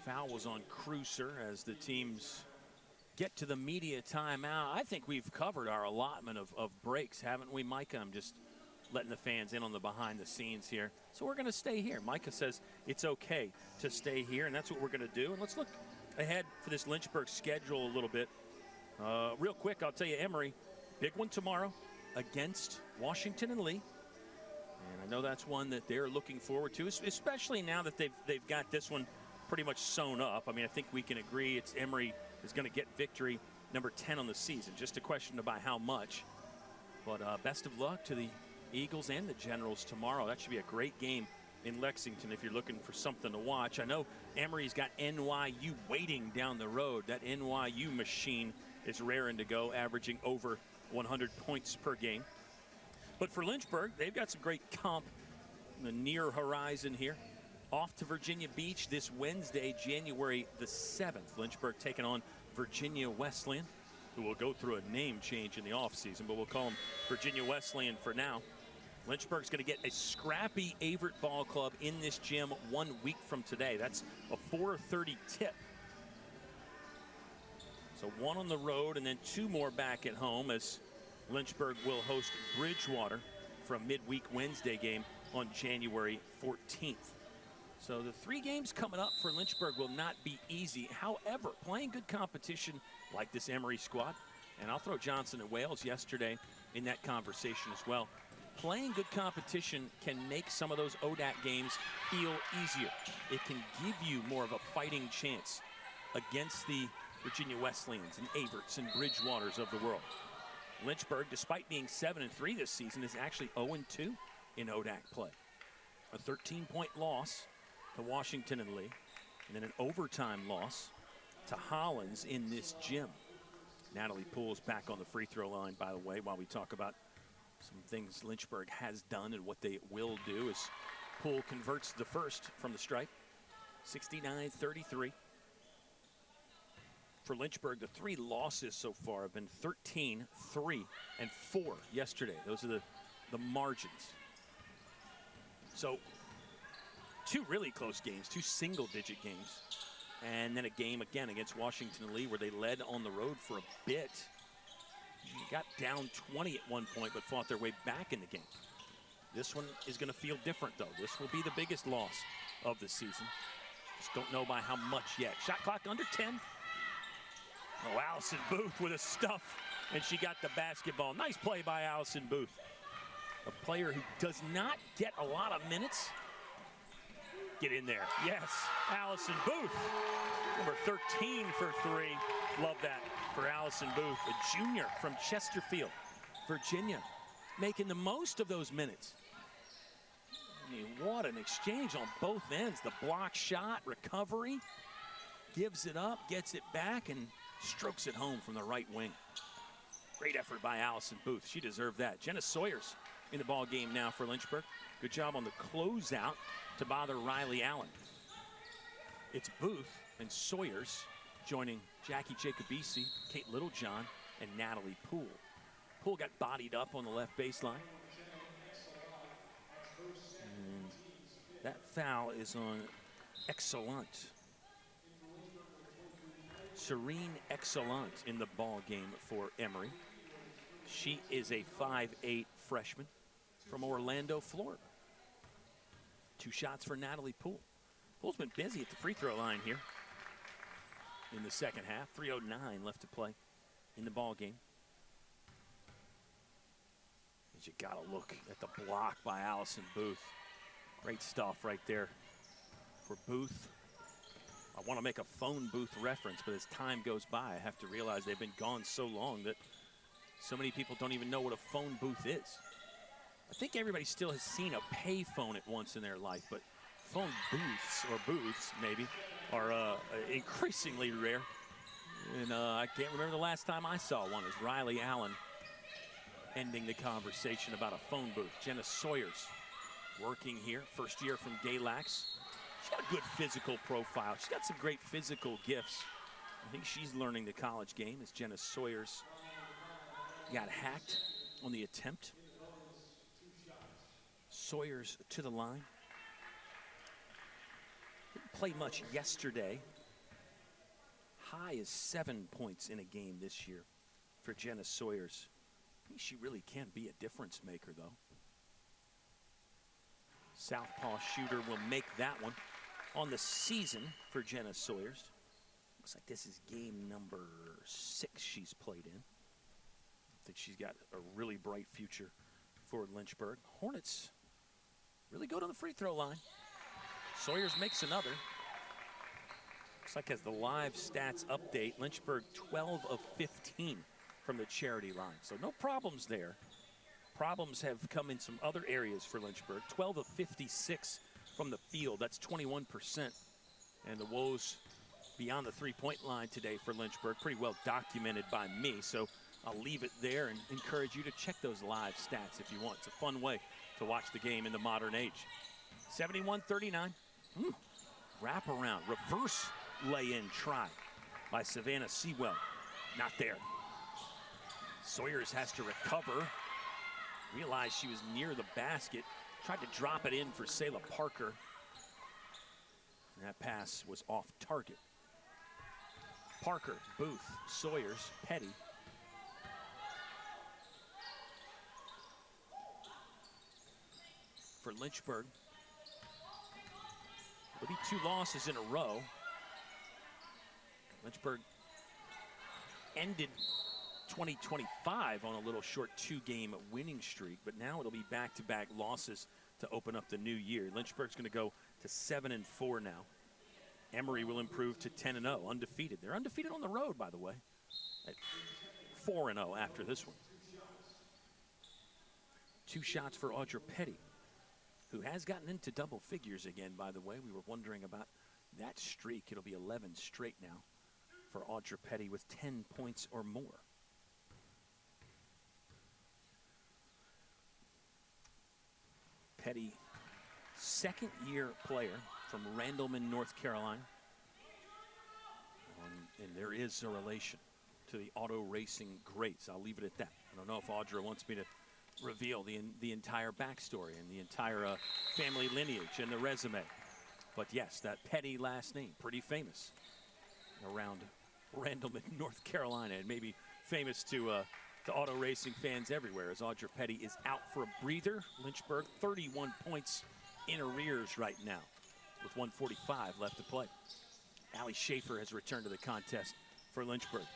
Foul was on Cruiser as the teams get to the media timeout. I think we've covered our allotment of breaks, haven't we, Micah? I'm just letting the fans in on the behind the scenes here. So we're going to stay here. Micah says it's okay to stay here, and that's what we're going to do. And let's look ahead for this Lynchburg schedule a little bit. Real quick, I'll tell you, Emory, big one tomorrow against Washington and Lee. And I know that's one that they're looking forward to, especially now that they've got this one pretty much sewn up. I mean, I think we can agree it's Emory is going to get victory number 10 on the season. Just a question about how much. But best of luck to the Eagles and the Generals tomorrow. That should be a great game in Lexington if you're looking for something to watch. I know Emory's got NYU waiting down the road. That NYU machine is raring to go, averaging over 100 points per game. But for Lynchburg, they've got some great comp in the near horizon here. Off to Virginia Beach this Wednesday, January the 7th. Lynchburg taking on Virginia Wesleyan, who will go through a name change in the offseason, but we'll call them Virginia Wesleyan for now. Lynchburg's going to get a scrappy Avert Ball Club in this gym 1 week from today. That's a 4:30 tip. So one on the road and then two more back at home as Lynchburg will host Bridgewater for a midweek Wednesday game on January 14th. So the three games coming up for Lynchburg will not be easy. However, playing good competition like this Emory squad, and I'll throw Johnson and Wales yesterday in that conversation as well. Playing good competition can make some of those ODAC games feel easier. It can give you more of a fighting chance against the Virginia Wesleyans and Averts and Bridgewaters of the world. Lynchburg, despite being 7-3 this season, is actually 0-2 in ODAC play. A 13-point loss to Washington and Lee, and then an overtime loss to Hollins in this gym. Natalie Poole's back on the free throw line, by the way, while we talk about some things Lynchburg has done and what they will do as Poole converts the first from the stripe. 69-33. For Lynchburg, the three losses so far have been 13, 3, and 4 yesterday. Those are the margins. So two really close games, two single-digit games, and then a game again against Washington and Lee where they led on the road for a bit. Got down 20 at one point, but fought their way back in the game. This one is going to feel different, though. This will be the biggest loss of the season. Just don't know by how much yet. Shot clock under 10. Oh, Allison Booth with a stuff, and she got the basketball. Nice play by Allison Booth. A player who does not get a lot of minutes. Get in there. Yes, Allison Booth. Number 13 for 3. Love that for Allison Booth, a junior from Chesterfield, Virginia, making the most of those minutes. I mean, what an exchange on both ends. The block shot, recovery, gives it up, gets it back, and strokes it home from the right wing. Great effort by Allison Booth. She deserved that. Jenna Sawyer's in the ball game now for Lynchburg. Good job on the closeout to bother Riley Allen. It's Booth and Sawyer's joining Jackie Jacobisi, Kate Littlejohn, and Natalie Poole. Poole got bodied up on the left baseline. And that foul is on Excellent. Serene Excellent in the ball game for Emory. She is a 5'8" freshman from Orlando, Florida. 2 shots for Natalie Poole. Poole's been busy at the free throw line here in the second half. 3:09 left to play in the ball game. And you gotta look at the block by Allison Booth. Great stuff right there for Booth. I want to make a phone booth reference, but as time goes by, I have to realize they've been gone so long that so many people don't even know what a phone booth is. I think everybody still has seen a pay phone at once in their life, but phone booths, or booths maybe, are increasingly rare. And I can't remember the last time I saw one. As Riley Allen ending the conversation about a phone booth. Jenna Sawyers working here, first year from Galax. She's got a good physical profile. She's got some great physical gifts. I think she's learning the college game as Jenna Sawyers got hacked on the attempt. Sawyers to the line. Didn't play much yesterday. High is 7 points in a game this year for Jenna Sawyers. I think she really can be a difference maker, though. Southpaw shooter will make that one on the season for Jenna Sawyers. Looks like this is game number 6 she's played in. I think she's got a really bright future for Lynchburg. Hornets really good on the free throw line. Sawyers makes another. Looks like as the live stats update, Lynchburg 12 of 15 from the charity line. So no problems there. Problems have come in some other areas for Lynchburg. 12 of 56 from the field. That's 21%. And the woes beyond the three-point line today for Lynchburg, pretty well documented by me. So I'll leave it there and encourage you to check those live stats if you want. It's a fun way to watch the game in the modern age. 71-39. Wrap around, reverse lay-in try by Savannah Sewell. Not there. Sawyers has to recover. Realized she was near the basket. Tried to drop it in for Selah Parker. And that pass was off target. Parker, Booth, Sawyers, Petty. For Lynchburg, there'll be 2 losses in a row. Lynchburg ended 2025 on a little short 2-game winning streak, but now it'll be back-to-back losses to open up the new year. Lynchburg's going to go to 7-4 now. Emory will improve to 10-0, undefeated. They're undefeated on the road, by the way, at 4-0 after this one. 2 shots for Audra Petty, who has gotten into double figures again, by the way. We were wondering about that streak. It'll be 11 straight now for Audra Petty with 10 points or more. Petty, second-year player from Randleman, North Carolina. And there is a relation to the auto racing greats. I'll leave it at that. I don't know if Audra wants me to reveal the entire backstory and the entire family lineage and the resume. But yes, that Petty last name, pretty famous around Randleman, North Carolina, and maybe famous to auto racing fans everywhere, as Audra Petty is out for a breather. Lynchburg 31 points in arrears right now with 1:45 left to play. Allie Schaefer has returned to the contest for Lynchburg.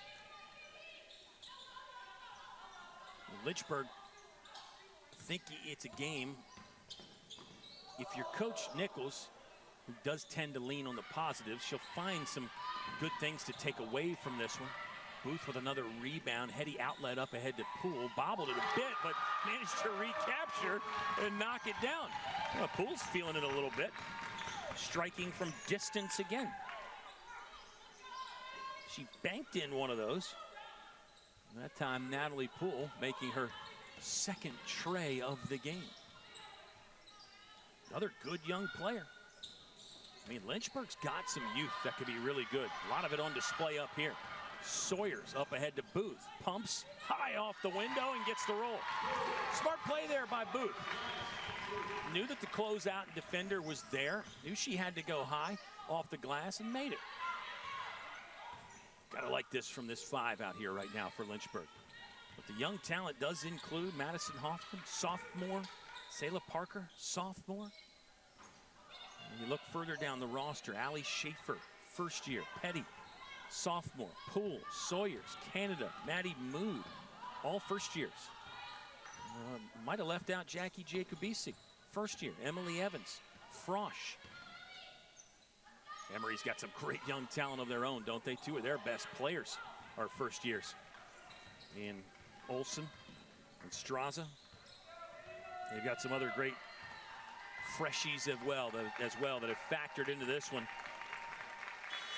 Lynchburg, I think it's a game, if you're Coach Nichols, who does tend to lean on the positives, she'll find some good things to take away from this one. Booth with another rebound, heady outlet up ahead to Poole, bobbled it a bit, but managed to recapture and knock it down. Well, Poole's feeling it a little bit, striking from distance again. She banked in one of those. And that time, Natalie Poole making her second tray of the game. Another good young player. I mean, Lynchburg's got some youth that could be really good. A lot of it on display up here. Sawyers up ahead to Booth. Pumps high off the window and gets the roll. Smart play there by Booth. Knew that the closeout defender was there. Knew she had to go high off the glass and made it. Gotta like this from this 5 out here right now for Lynchburg. But the young talent does include Madison Hoffman, sophomore. Selah Parker, sophomore. And you look further down the roster, Allie Schaefer, first year. Petty, sophomore. Poole, Sawyers, Canada, Maddie Mood, all first years. Might have left out Jackie Jacobisi, first year. Emily Evans, Frosch. Emory's got some great young talent of their own, don't they? 2 of their best players are first years. And Olsen and Straza. They've got some other great freshies as well that have factored into this one.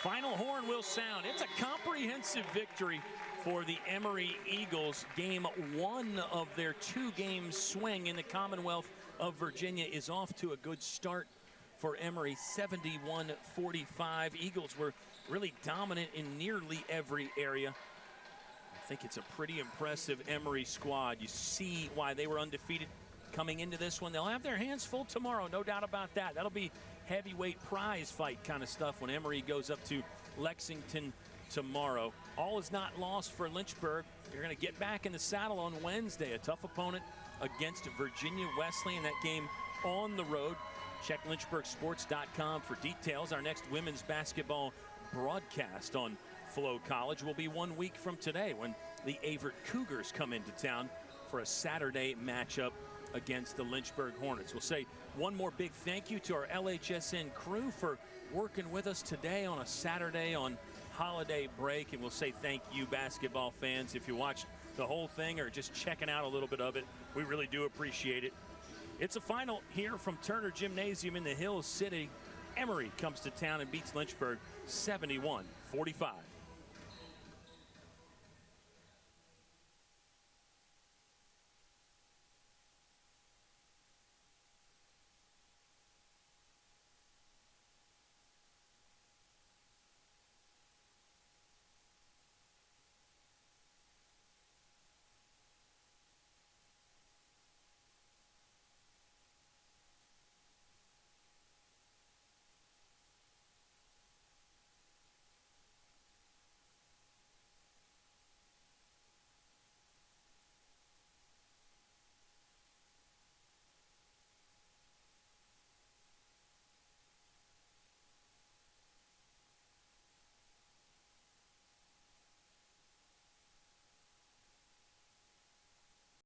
Final horn will sound. It's a comprehensive victory for the Emory Eagles. Game 1 of their 2-game swing in the Commonwealth of Virginia is off to a good start for Emory, 71-45. Eagles were really dominant in nearly every area. I think it's a pretty impressive Emory squad. You see why they were undefeated coming into this one. They'll have their hands full tomorrow, no doubt about that. That'll be heavyweight prize fight kind of stuff when Emory goes up to Lexington tomorrow. All is not lost for Lynchburg. You're going to get back in the saddle on Wednesday. A tough opponent against Virginia Wesleyan. That game on the road. Check lynchburgsports.com for details. Our next women's basketball broadcast on Flo College will be 1 week from today when the Avert Cougars come into town for a Saturday matchup against the Lynchburg Hornets. We'll say one more big thank you to our LHSN crew for working with us today on a Saturday on holiday break. And we'll say thank you, basketball fans, if you watched the whole thing or just checking out a little bit of it. We really do appreciate it. It's a final here from Turner Gymnasium in the Hills City. Emory comes to town and beats Lynchburg 71-45.